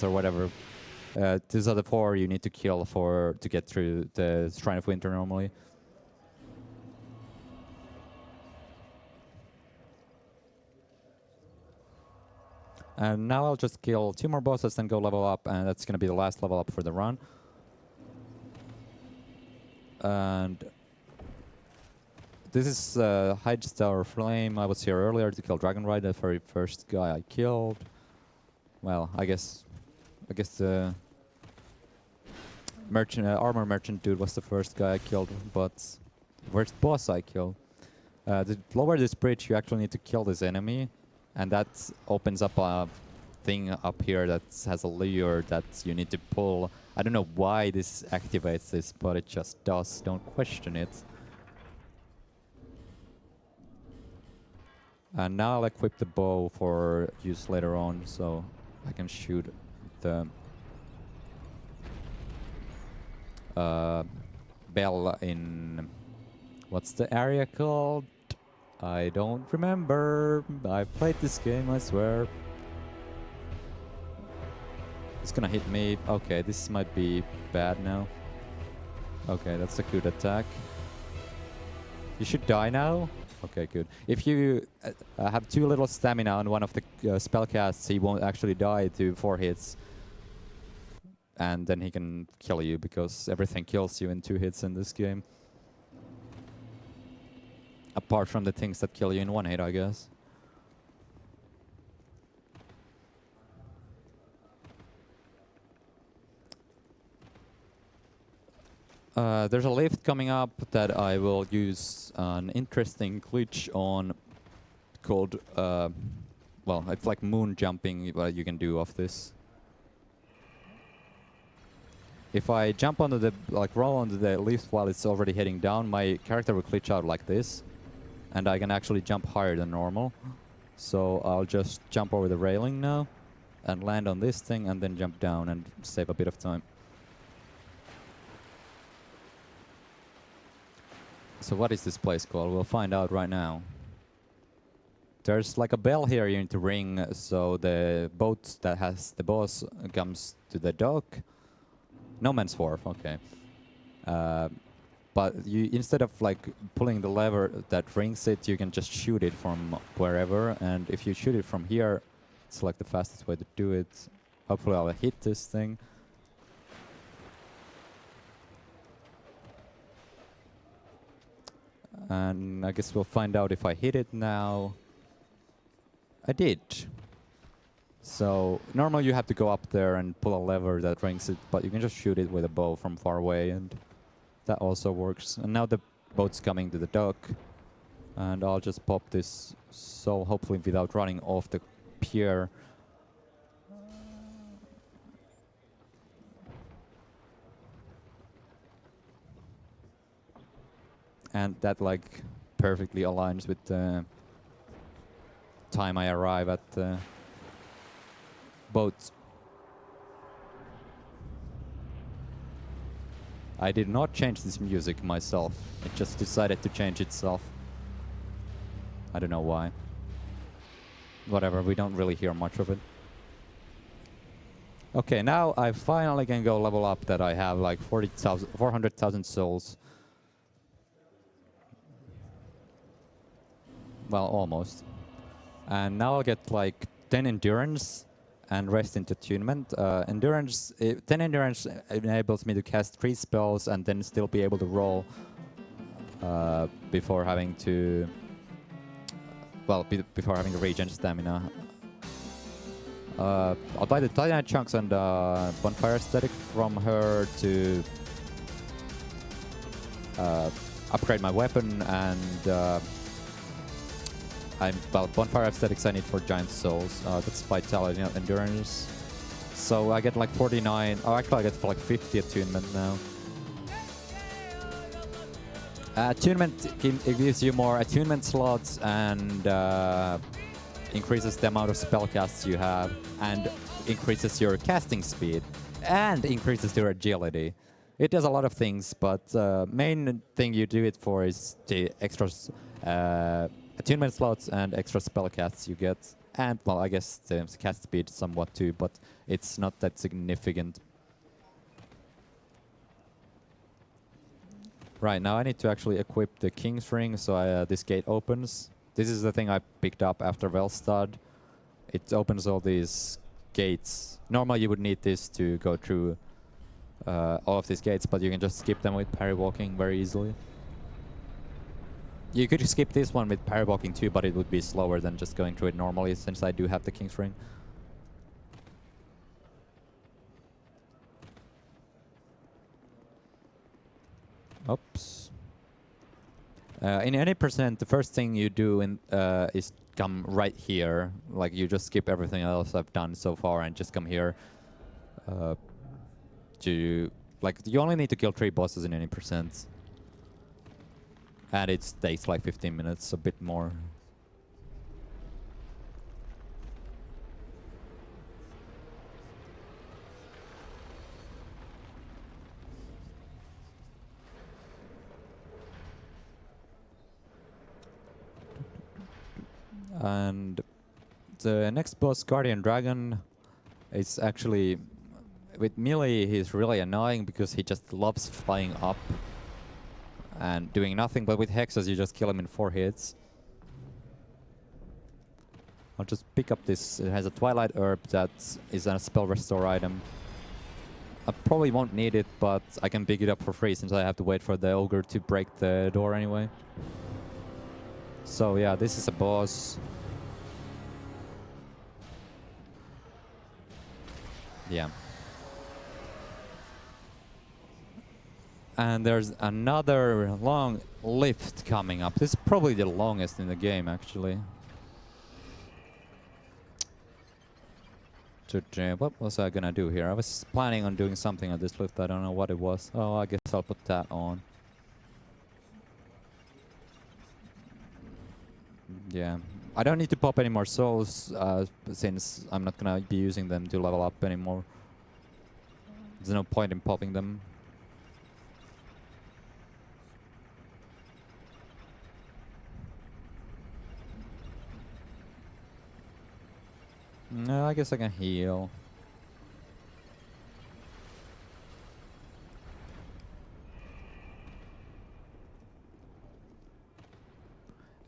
or whatever. These are the 4 you need to kill to get through the Shrine of Winter normally. And now I'll just kill 2 more bosses, then go level up, and that's gonna be the last level up for the run. And this is Hyde's Tower Flame. I was here earlier to kill Dragonride, the very first guy I killed. Well, I guess the merchant, armor merchant dude was the first guy I killed, but first boss I killed. To lower this bridge, you actually need to kill this enemy, and that opens up a thing up here that has a lure that you need to pull. I don't know why this activates this, but it just does. Don't question it. And now I'll equip the bow for use later on, so I can shoot the bell in... What's the area called? I don't remember. I played this game, I swear. It's gonna hit me. Okay, this might be bad now. Okay, that's a good attack. You should die now. Okay, good. If you have too little stamina on one of the spell casts, he won't actually die to 4 hits. And then he can kill you, because everything kills you in 2 hits in this game. Apart from the things that kill you in 1 hit, I guess. There's a lift coming up that I will use an interesting glitch on called, well, it's like moon jumping, what you can do off this. If I jump onto the, like roll onto the lift while it's already heading down, my character will glitch out like this. And I can actually jump higher than normal. So I'll just jump over the railing now and land on this thing and then jump down and save a bit of time. So what is this place called? We'll find out right now. There's like a bell here you need to ring, so the boat that has the boss comes to the dock. No Man's Wharf, okay. But you, instead of like pulling the lever that rings it, you can just shoot it from wherever. And if you shoot it from here, it's like the fastest way to do it. Hopefully I'll hit this thing. And I guess we'll find out if I hit it now. I did. So normally you have to go up there and pull a lever that rings it, but you can just shoot it with a bow from far away, and that also works. And now the boat's coming to the dock, and I'll just pop this, so hopefully without running off the pier. And that like perfectly aligns with the time I arrive at the boat. I did not change this music myself. It just decided to change itself. I don't know why. Whatever, we don't really hear much of it. Okay, now I finally can go level up that I have like 400,000 souls. Well, almost. And now I'll get like 10 endurance and rest into attunement. 10 endurance enables me to cast 3 spells and then still be able to roll before having to, well, before having to regen stamina. I'll buy the Titanite chunks and bonfire aesthetic from her to upgrade my weapon, and well, bonfire aesthetics I need for giant souls. That's vitality, not endurance. So I get like 49. Oh, actually I get for like 50 attunement now. Attunement it gives you more attunement slots and increases the amount of spellcasts you have, and increases your casting speed, and increases your agility. It does a lot of things, but main thing you do it for is the extra attunement slots and extra spellcasts you get. And, well, I guess the cast speed somewhat too, but it's not that significant. Right, now I need to actually equip the King's Ring, so this gate opens. This is the thing I picked up after Velstad. It opens all these gates. Normally you would need this to go through all of these gates, but you can just skip them with parry walking very easily. You could skip this one with parry walking too, but it would be slower than just going through it normally, since I do have the King's Ring. Oops. In any percent, the first thing you do is come right here. Like, you just skip everything else I've done so far and just come here. Like, you only need to kill 3 bosses in any percent. And it takes like 15 minutes, a bit more. And the next boss, Guardian Dragon, is actually, with melee, he's really annoying because he just loves flying up and doing nothing, but with hexes you just kill him in 4 hits. I'll just pick up this. It has a Twilight Herb that is a spell restore item. I probably won't need it, but I can pick it up for free since I have to wait for the ogre to break the door anyway. So yeah, this is a boss. Yeah. And there's another long lift coming up. This is probably the longest in the game, actually. What was I gonna do here? I was planning on doing something on this lift. I don't know what it was. Oh, I guess I'll put that on. Yeah. I don't need to pop any more souls since I'm not gonna be using them to level up anymore. There's no point in popping them. No, I guess I can heal.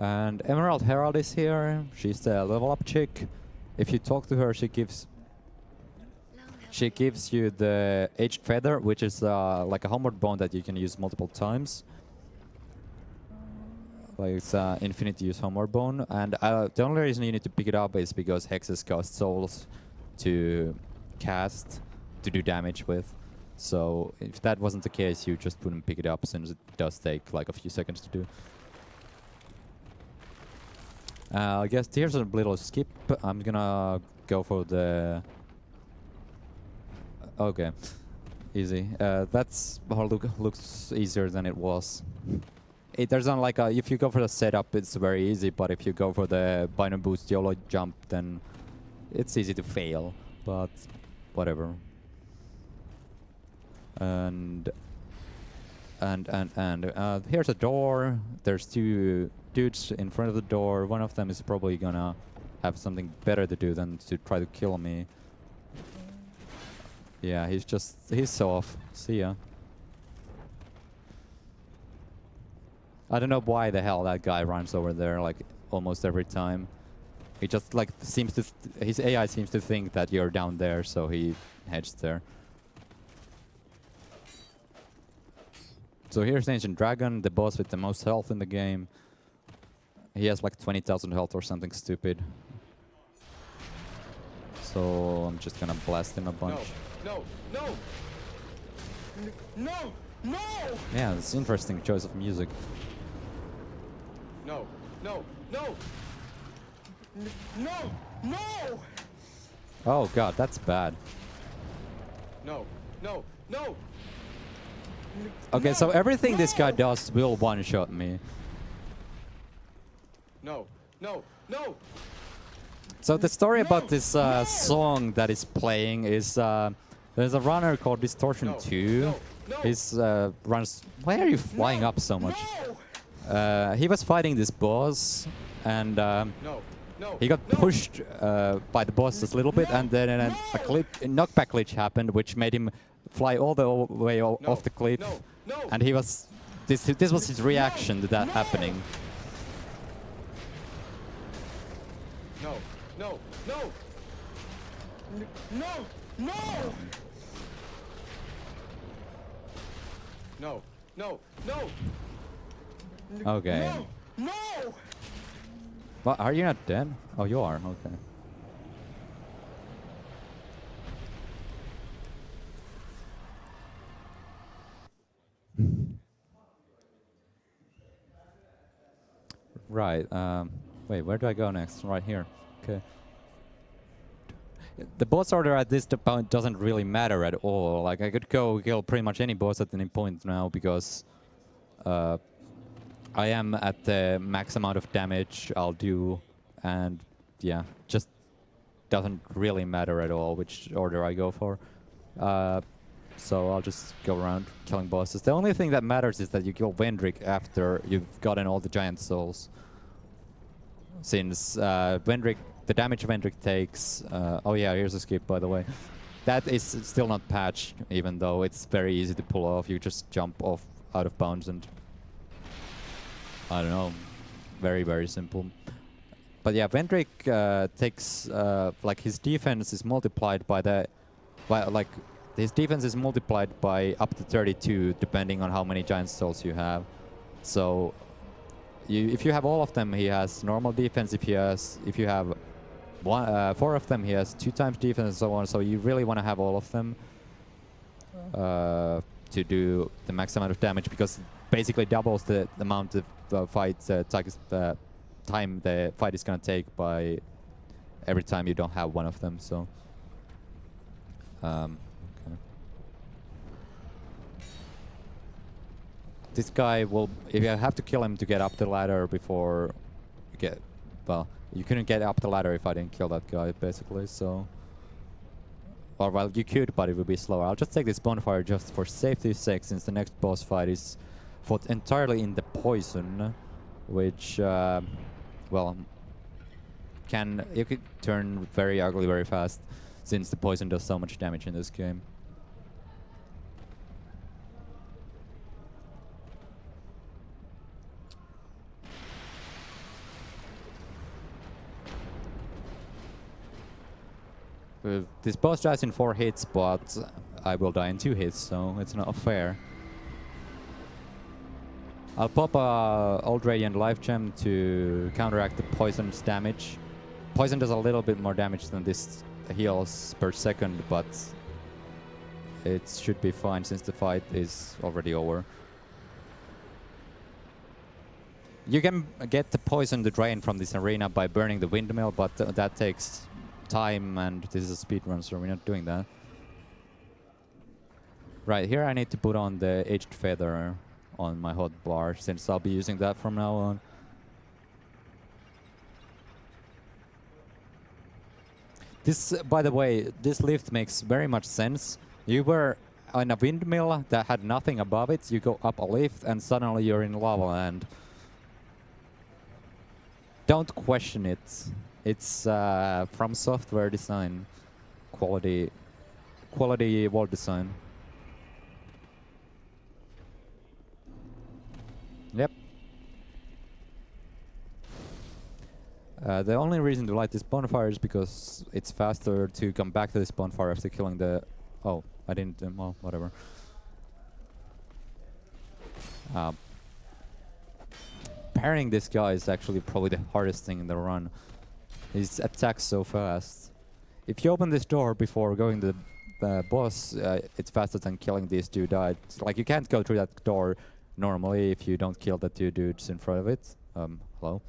And Emerald Herald is here. She's the level up chick. If you talk to her, she gives you the Aged Feather, which is like a homeward bone that you can use multiple times. Like it's infinite use homeward bone, and the only reason you need to pick it up is because hexes cost souls to cast to do damage with. So if that wasn't the case, you just wouldn't pick it up, since it does take like a few seconds to do. I guess here's a little skip. I'm gonna go for the... Okay, easy. That's how looks easier than it was. There's not like if you go for the setup, it's very easy, but if you go for the binary boost YOLO jump, then it's easy to fail, but whatever. And here's a door. There's two dudes in front of the door. One of them is probably gonna have something better to do than to try to kill me. Yeah, he's soft. See ya. I don't know why the hell that guy runs over there like almost every time. He just like seems to his AI seems to think that you're down there, so he heads there. So here's Ancient Dragon, the boss with the most health in the game. He has like 20,000 health or something stupid. So I'm just gonna blast him a bunch. No! No! No! No! Yeah, it's interesting choice of music. No! No! No! No! No! Oh god, that's bad. No! No! No! Okay, No! so everything this guy No! does will one-shot me. No! No! No! So the story No! about this No! song that is playing is there's a runner called Distortion No! 2. No! No! He's runs. Why are you flying up so much? No! He was fighting this boss, and No! No! he got No! pushed by the boss just a little bit, No! and then a knockback glitch happened, which made him fly all the way off the cliff. No! No! And he was this was his reaction to that No! happening. No! No! No! No! No! No! No! No! Okay. No! No! What, are you not dead? Oh, you are. Okay. Right. Wait, where do I go next? Right here. Okay. The boss order at this point doesn't really matter at all. Like, I could go kill pretty much any boss at any point now, because I am at the max amount of damage I'll do, and yeah, just doesn't really matter at all which order I go for. So I'll just go around killing bosses. The only thing that matters is that you kill Vendrick after you've gotten all the giant souls. Since Vendrick, the damage Vendrick takes... oh yeah, here's a skip, by the way. That is still not patched, even though it's very easy to pull off. You just jump off out of bounds and... I don't know. Very, very simple. But yeah, Vendrick takes... like, his defense is multiplied by the... his defense is multiplied by up to 32, depending on how many giant souls you have. So... if you have all of them, he has normal defense. If you have 4 of them, he has 2 times defense and so on. So you really want to have all of them to do the max amount of damage, because it basically doubles the amount of time the fight is going to take by every time you don't have one of them. So. Okay. This guy will, if you have to kill him to get up the ladder before you get, well, You couldn't get up the ladder if I didn't kill that guy, basically, so... Or, well, you could, but it would be slower. I'll just take this bonfire just for safety's sake, since the next boss fight is fought entirely in the poison, which, well, you could turn very ugly very fast, since the poison does so much damage in this game. This boss dies in 4 hits, but I will die in 2 hits, so it's not fair. I'll pop a Old Radiant Life Gem to counteract the poison's damage. Poison does a little bit more damage than this heals per second, but it should be fine since the fight is already over. You can get the poison to drain from this arena by burning the windmill, but that takes time, and this is a speedrun, so we're not doing that. Right, here I need to put on the Aged Feather on my hotbar, since I'll be using that from now on. This, by the way, this lift makes very much sense. You were on a windmill that had nothing above it, you go up a lift, and suddenly you're in lava land. Don't question it. It's from software design, quality world design. Yep. The only reason to light this bonfire is because it's faster to come back to this bonfire after killing the... Oh, I didn't... well, whatever. Parrying this guy is actually probably the hardest thing in the run. His attacks so fast. If you open this door before going to the boss, it's faster than killing these two dudes. Like, you can't go through that door normally if you don't kill the 2 dudes in front of it. Hello?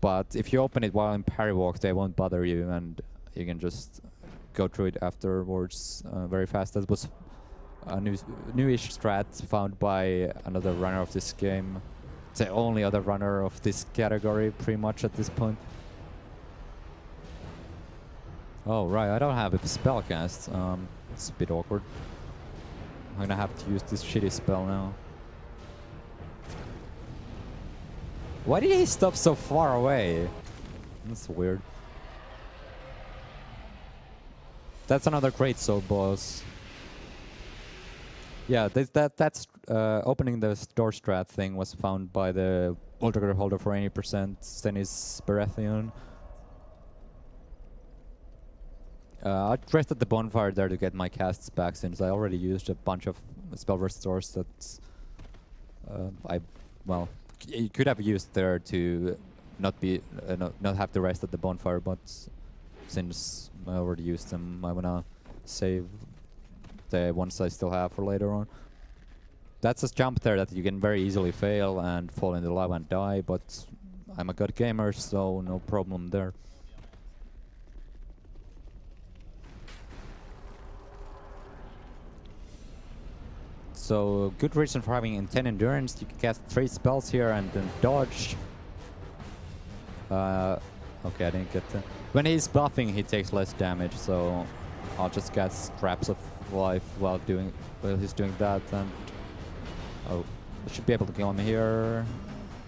But if you open it while in parry walk, they won't bother you, and you can just go through it afterwards very fast. That was a newish strat found by another runner of this game. The only other runner of this category, pretty much at this point. Oh, right, I don't have a spellcast. It's a bit awkward. I'm gonna have to use this shitty spell now. Why did he stop so far away? That's weird. That's another great soul boss. Yeah, that's opening the door strat thing was found by the Ultra Grip holder for 80%, Stennis Baratheon. I rested the bonfire there to get my casts back, since I already used a bunch of spell restores that well, you could have used there to not have to rest at the bonfire, but since I already used them, I wanna save the ones I still have for later on. That's a jump there that you can very easily fail and fall in the lava and die, but I'm a good gamer, so no problem there. So, good reason for having 10 endurance. You can cast 3 spells here and then dodge. Okay, I didn't get that. When he's buffing, he takes less damage, so I'll just cast Scraps of Life while he's doing that, and... Oh, I should be able to kill him here.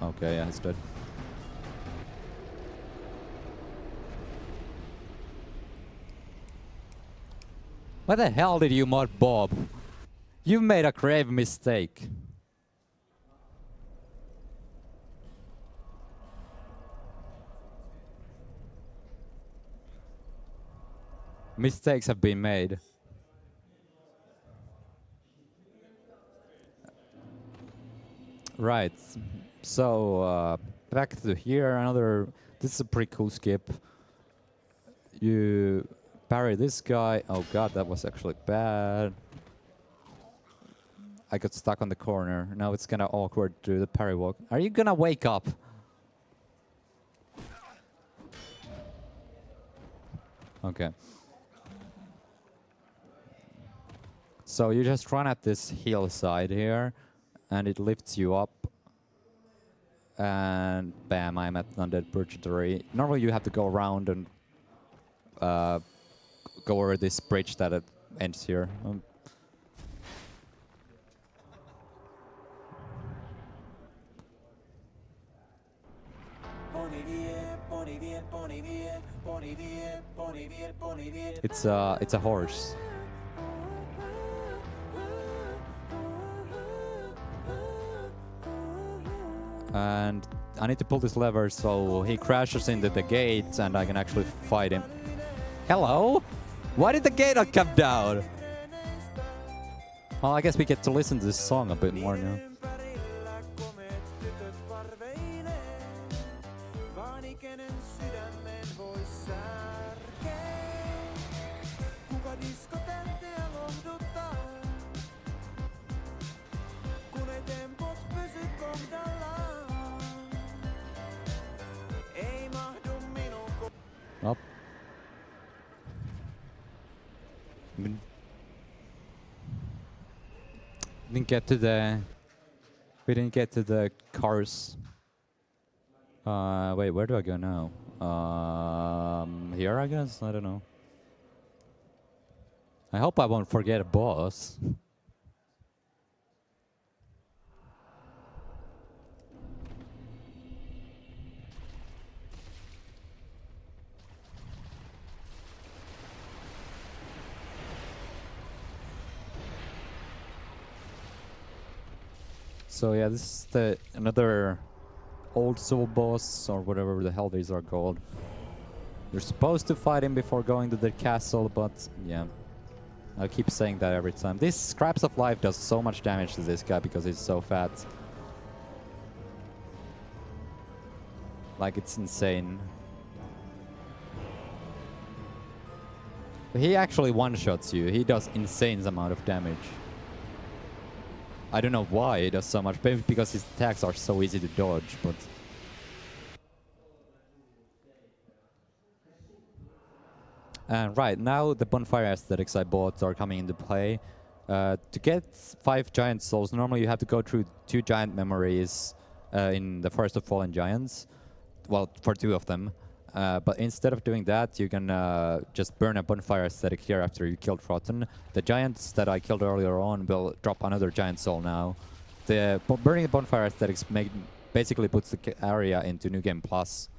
Okay, yeah, he's dead. Why the hell did you mod Bob? You made a grave mistake. Mistakes have been made. Right. So, back to here. This is a pretty cool skip. You parry this guy. Oh god, that was actually bad. I got stuck on the corner. Now it's kinda awkward to do the parry walk. Are you gonna wake up? Okay. So you just run at this hillside here, and it lifts you up. And bam, I'm at undead purgatory. Normally you have to go around and go over this bridge that it ends here. It's a horse. And I need to pull this lever so he crashes into the gate and I can actually fight him. Hello? Why did the gate not come down? Well, I guess we get to listen to this song a bit more now. Up. Didn't get to the. We didn't get to the cars. Wait, where do I go now? Here, I guess. I don't know. I hope I won't forget a boss. So yeah, this is another old soul boss or whatever the hell these are called. You're supposed to fight him before going to the castle, but yeah, I keep saying that every time. This Scraps of Life does so much damage to this guy because he's so fat. Like, it's insane. He actually one-shots you. He does insane amount of damage. I don't know why he does so much, maybe because his attacks are so easy to dodge, but... And right, now the bonfire aesthetics I bought are coming into play. To get 5 giant souls, normally you have to go through 2 giant memories in the Forest of Fallen Giants. Well, for 2 of them. But instead of doing that, you can just burn a bonfire aesthetic here after you killed Rotten. The giants that I killed earlier on will drop another giant soul now. The burning the bonfire aesthetics basically puts the area into New Game Plus.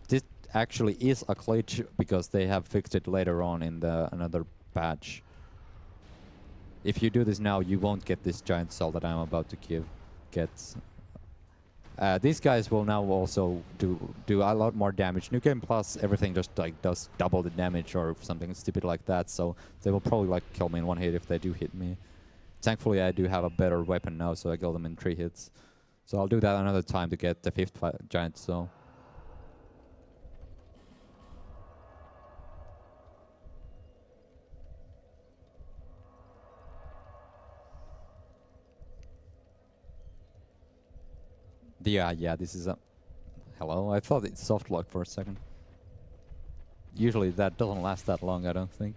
This actually is a glitch because they have fixed it later on in another patch. If you do this now, you won't get this giant soul that I'm about to get. These guys will now also do a lot more damage. New Game Plus, everything just like does double the damage or something stupid like that. So they will probably like kill me in 1 hit if they do hit me. Thankfully, I do have a better weapon now, so I kill them in 3 hits. So I'll do that another time to get the 5th giant soul. Yeah, this is a... Hello? I thought it's soft lock for a second. Usually that doesn't last that long, I don't think.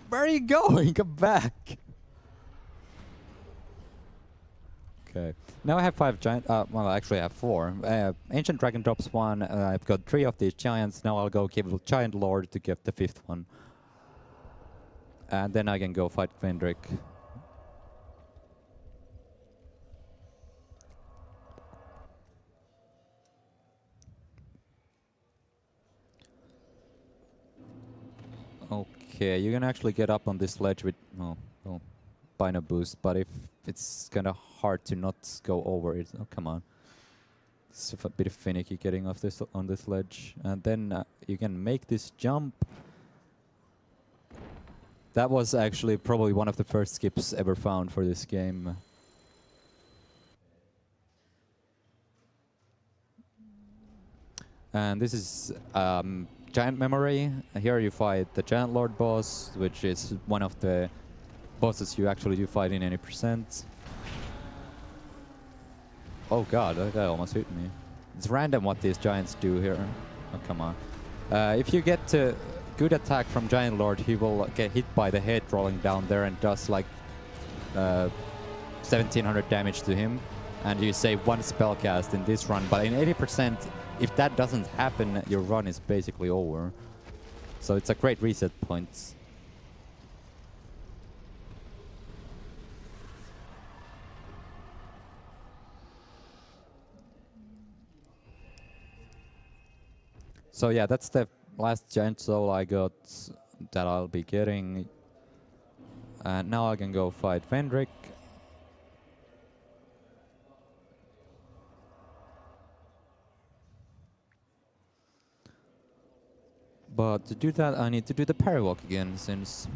Where are you going? Come back! Okay. Now I have 5 giant... well, actually I have 4. Ancient Dragon drops 1. I've got 3 of these giants. Now I'll go give the Giant Lord to get the 5th one. And then I can go fight Fendrick. Okay, you can actually get up on this ledge with... Oh, well, Bino boost, but if it's kind of hard to not go over it. Oh, come on. It's a bit finicky getting off this on this ledge. And then you can make this jump. That was actually probably one of the first skips ever found for this game. And this is Giant Memory. Here you fight the Giant Lord boss, which is one of the bosses you actually do fight in any percent. Oh god, that guy almost hit me. It's random what these giants do here. Oh, come on. If you get a good attack from Giant Lord, he will get hit by the head rolling down there and does like 1700 damage to him. And you save one spell cast in this run. But in 80%, if that doesn't happen, your run is basically over. So it's a great reset point. So yeah, that's the last giant soul I got that I'll be getting. And now I can go fight Vendrick. But to do that, I need to do the parry walk again, since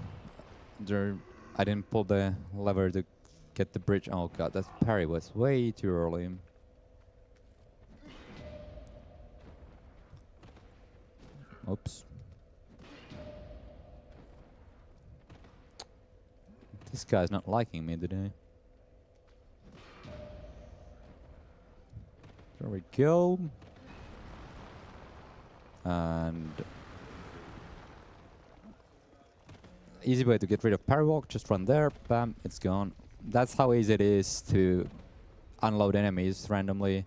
I didn't pull the lever to get the bridge. Oh god, that parry was way too early. Oops. This guy's not liking me today. There we go. And easy way to get rid of parry walk, just run there, bam, it's gone. That's how easy it is to unload enemies randomly.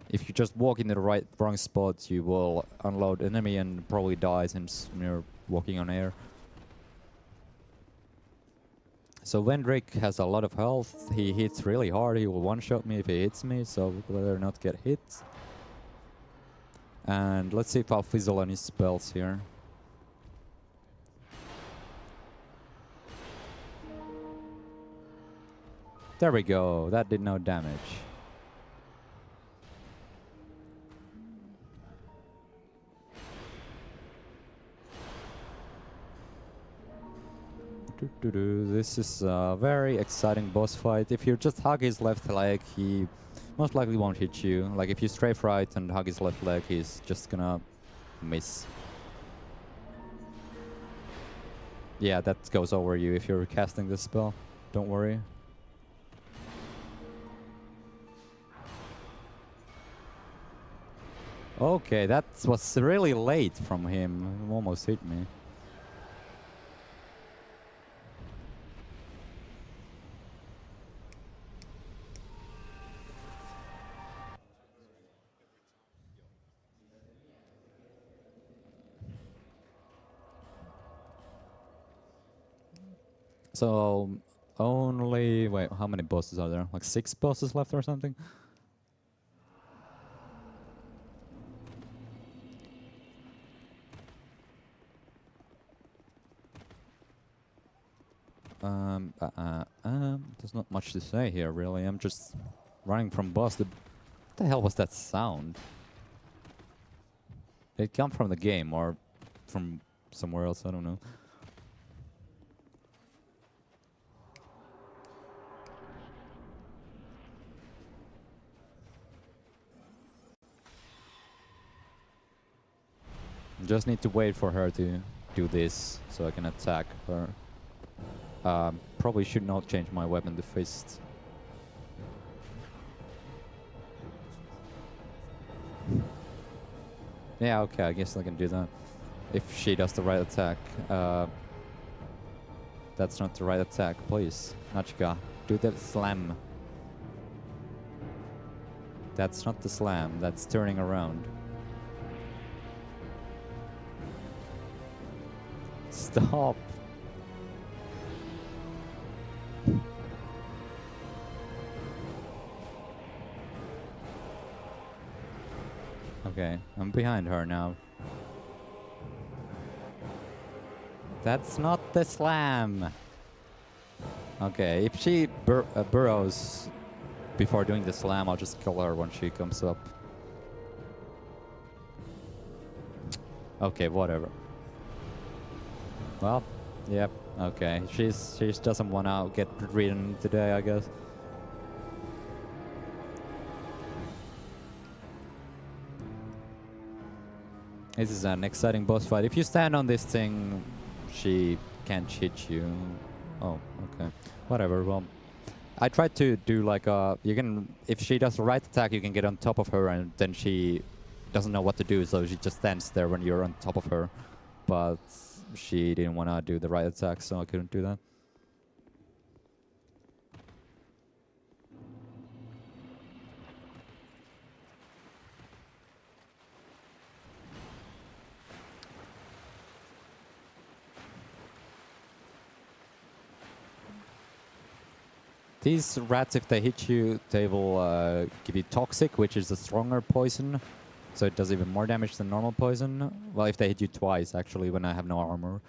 If you just walk into the wrong spot, you will unload enemy and probably die since you're walking on air. So Vendrick has a lot of health. He hits really hard. He will one-shot me if he hits me, so better not get hit. And let's see if I'll fizzle any spells here. There we go. That did no damage. This is a very exciting boss fight. If you just hug his left leg, he most likely won't hit you. Like if you strafe right and hug his left leg, he's just gonna miss. Yeah, that goes over you if you're casting this spell. Don't worry. Okay, that was really late from him. He almost hit me. So only, wait, how many bosses are there? Like 6 bosses left or something? There's not much to say here, really. I'm just running from boss to... What the hell was that sound? Did it come from the game or from somewhere else? I don't know. Just need to wait for her to do this so I can attack her. Probably should not change my weapon to fist. Yeah, okay, I guess I can do that. If she does the right attack. That's not the right attack, please. Nachika, do the slam. That's not the slam, that's turning around. Stop. Okay, I'm behind her now. That's not the slam. Okay, if she burrows before doing the slam, I'll just kill her when she comes up. Okay, whatever. Well, yep, okay. She doesn't want to get ridden today, I guess. This is an exciting boss fight. If you stand on this thing, she can't hit you. Oh, okay. Whatever, well. I tried to do like a... You can... If she does the right attack, you can get on top of her and then she doesn't know what to do, so she just stands there when you're on top of her. But she didn't want to do the right attack, so I couldn't do that. These rats, if they hit you, they will give you toxic, which is a stronger poison. So it does even more damage than normal poison. Well, if they hit you twice, actually, when I have no armor.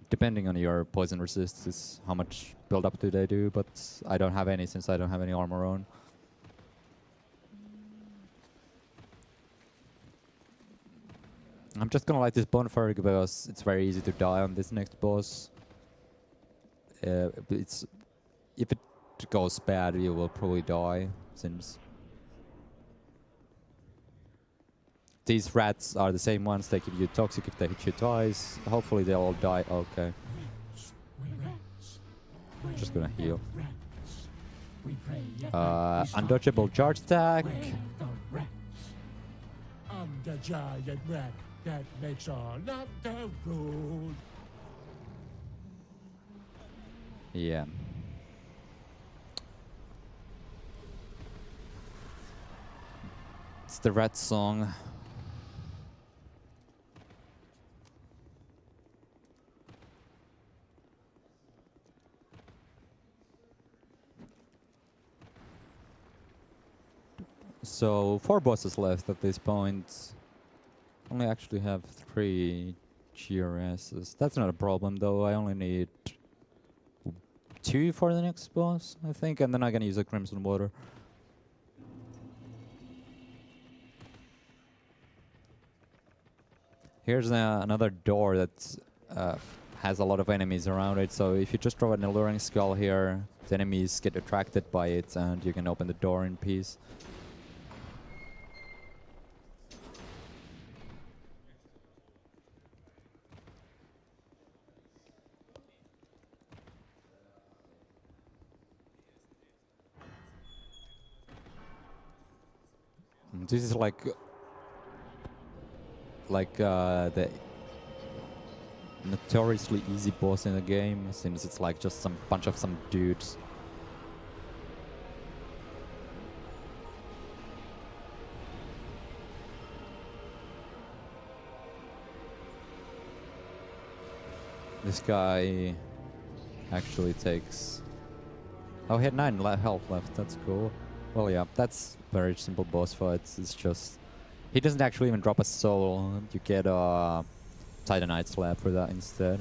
Depending on your poison resist is how much build-up do they do, but I don't have any since I don't have any armor on. I'm just gonna light this bonfire because it's very easy to die on this next boss. If it goes bad, you will probably die, since these rats are the same ones. They give you toxic if they hit you twice. Hopefully they'll all die. Okay. Just gonna heal. Undodgeable charge attack. I'm the giant rat that makes all of the rules. Yeah. It's the rat song. So 4 bosses left at this point. Only actually have 3 GRSs. That's not a problem though. I only need 2 for the next boss, I think, and then I can use a Crimson Water. Here's another door that has a lot of enemies around it, so if you just throw an alluring skull here, the enemies get attracted by it and you can open the door in peace. This is like the notoriously easy boss in the game, since it's like just some bunch of some dudes. This guy actually takes... Oh, he had 9 health left, that's cool. Well, yeah, that's very simple boss fights. It's just... He doesn't actually even drop a soul. You get a Titanite slab for that instead.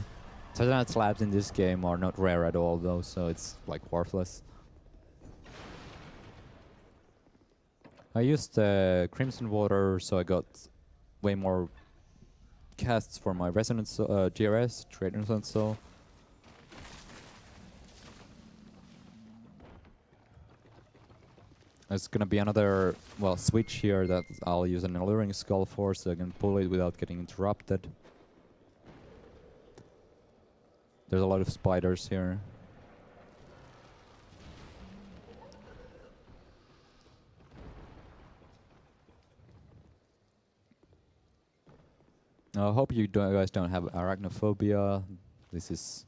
Titanite slabs in this game are not rare at all though, so it's like worthless. I used Crimson Water, so I got way more casts for my Resonance GRS, Trade Resonance Soul. There's gonna be another, well, switch here that I'll use an Alluring Skull for, so I can pull it without getting interrupted. There's a lot of spiders here. I hope you guys don't have arachnophobia. This is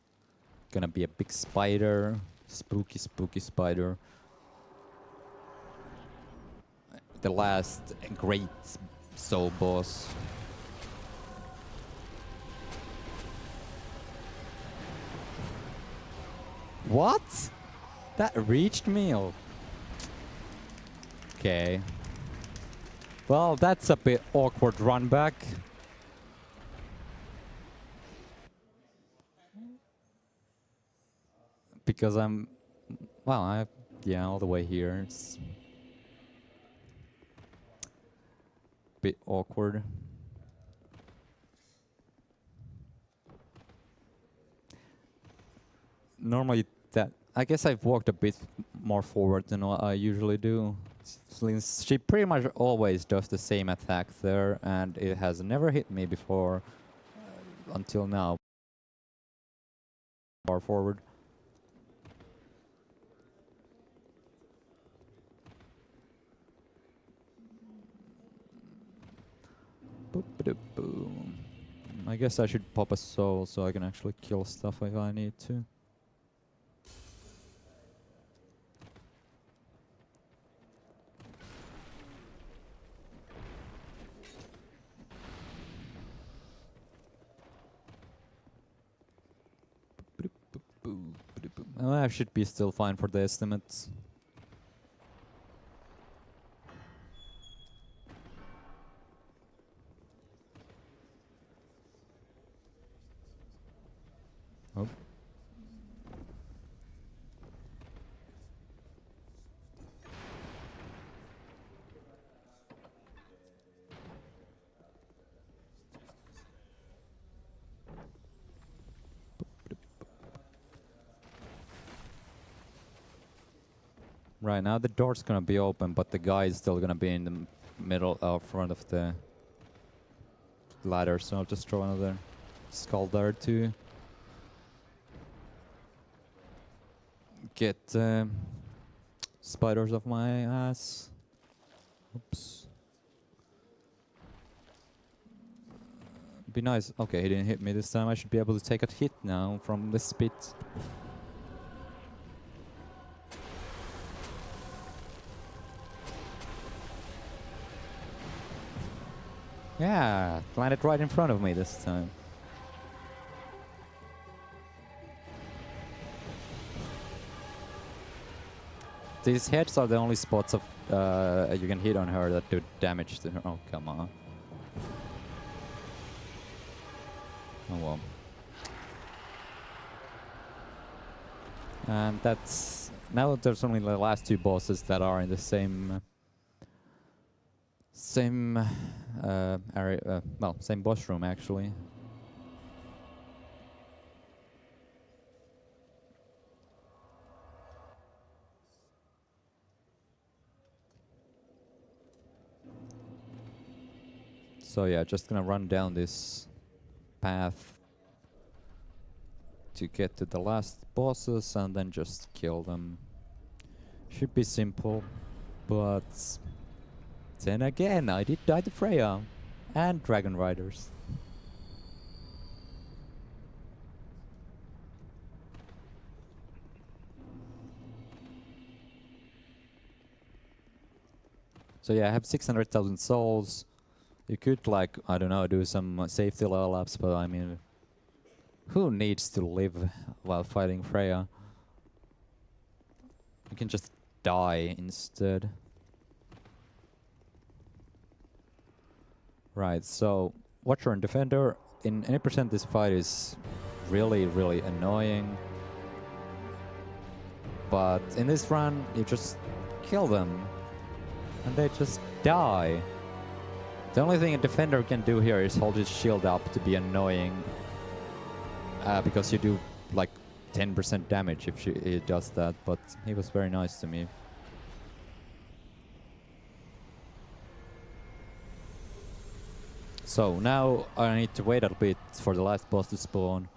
gonna be a big spider. Spooky, spooky spider. The last great soul boss. What? That reached me? Oh. Okay. Well, that's a bit awkward run back. Because I'm... Well, yeah, all the way here. It's a bit awkward. Normally that... I guess I've walked a bit more forward than what I usually do. Since she pretty much always does the same attack there, and it has never hit me before until now. Far forward. Boop-a-doop-boom. I guess I should pop a soul so I can actually kill stuff if I need to. Well, I should be still fine for the estimates. Oh. Right now the door's gonna be open, but the guy is still gonna be in the middle, front of the ladder, so I'll just throw another skull there to get spiders off my ass. Oops. Be nice. Okay, he didn't hit me this time. I should be able to take a hit now from the spit. Yeah, landed right in front of me this time. These heads are the only spots of you can hit on her that do damage to her. Oh, come on. Oh well. And that's... Now there's only the last two bosses that are in the same area, well, same boss room actually. So yeah, just gonna run down this path to get to the last bosses and then just kill them. Should be simple, but then again, I did die to Freya and Dragon Riders. So yeah, I have 600,000 souls. You could, like, I don't know, do some safety level ups, but I mean, who needs to live while fighting Freya? You can just die instead. Right, so Watcher and Defender. In any percent, this fight is really, really annoying. But in this run, you just kill them. And they just die. The only thing a Defender can do here is hold his shield up to be annoying. Because you do like 10% damage if he does that, but he was very nice to me. So now I need to wait a bit for the last boss to spawn.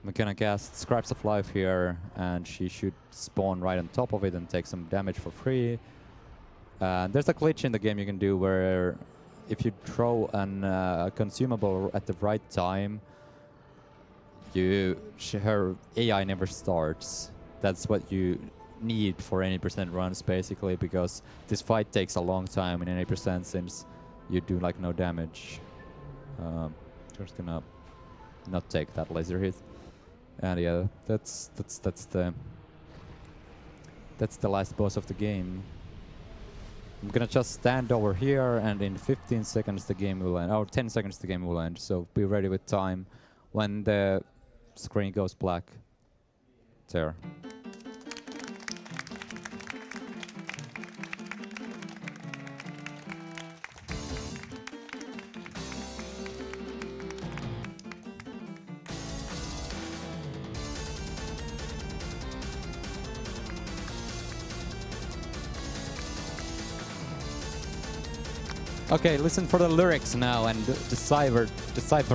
We're gonna cast Scraps of Life here, and she should spawn right on top of it and take some damage for free. There's a glitch in the game you can do where if you throw a consumable at the right time, her AI never starts. That's what you need for any percent runs, basically, because this fight takes a long time in any percent since you do like no damage. Just gonna not take that laser hit. And yeah, that's the last boss of the game. I'm gonna just stand over here, and in 15 seconds the game will end, or 10 seconds the game will end, so be ready with time when the screen goes black. There. Okay, listen for the lyrics now and decipher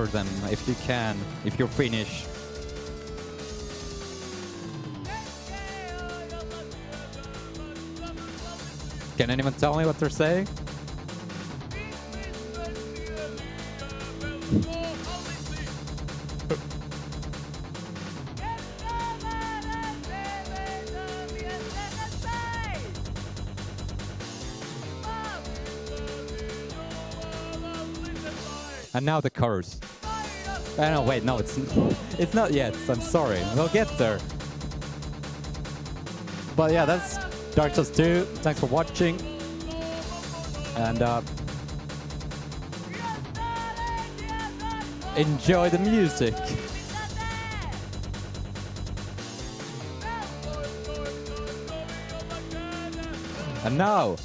them if you can, if you're Finnish. Can anyone tell me what they're saying? And now the chorus. No, wait, no, it's not yet. I'm sorry. We'll get there. But yeah, that's Dark Souls 2. Thanks for watching. And enjoy the music. And now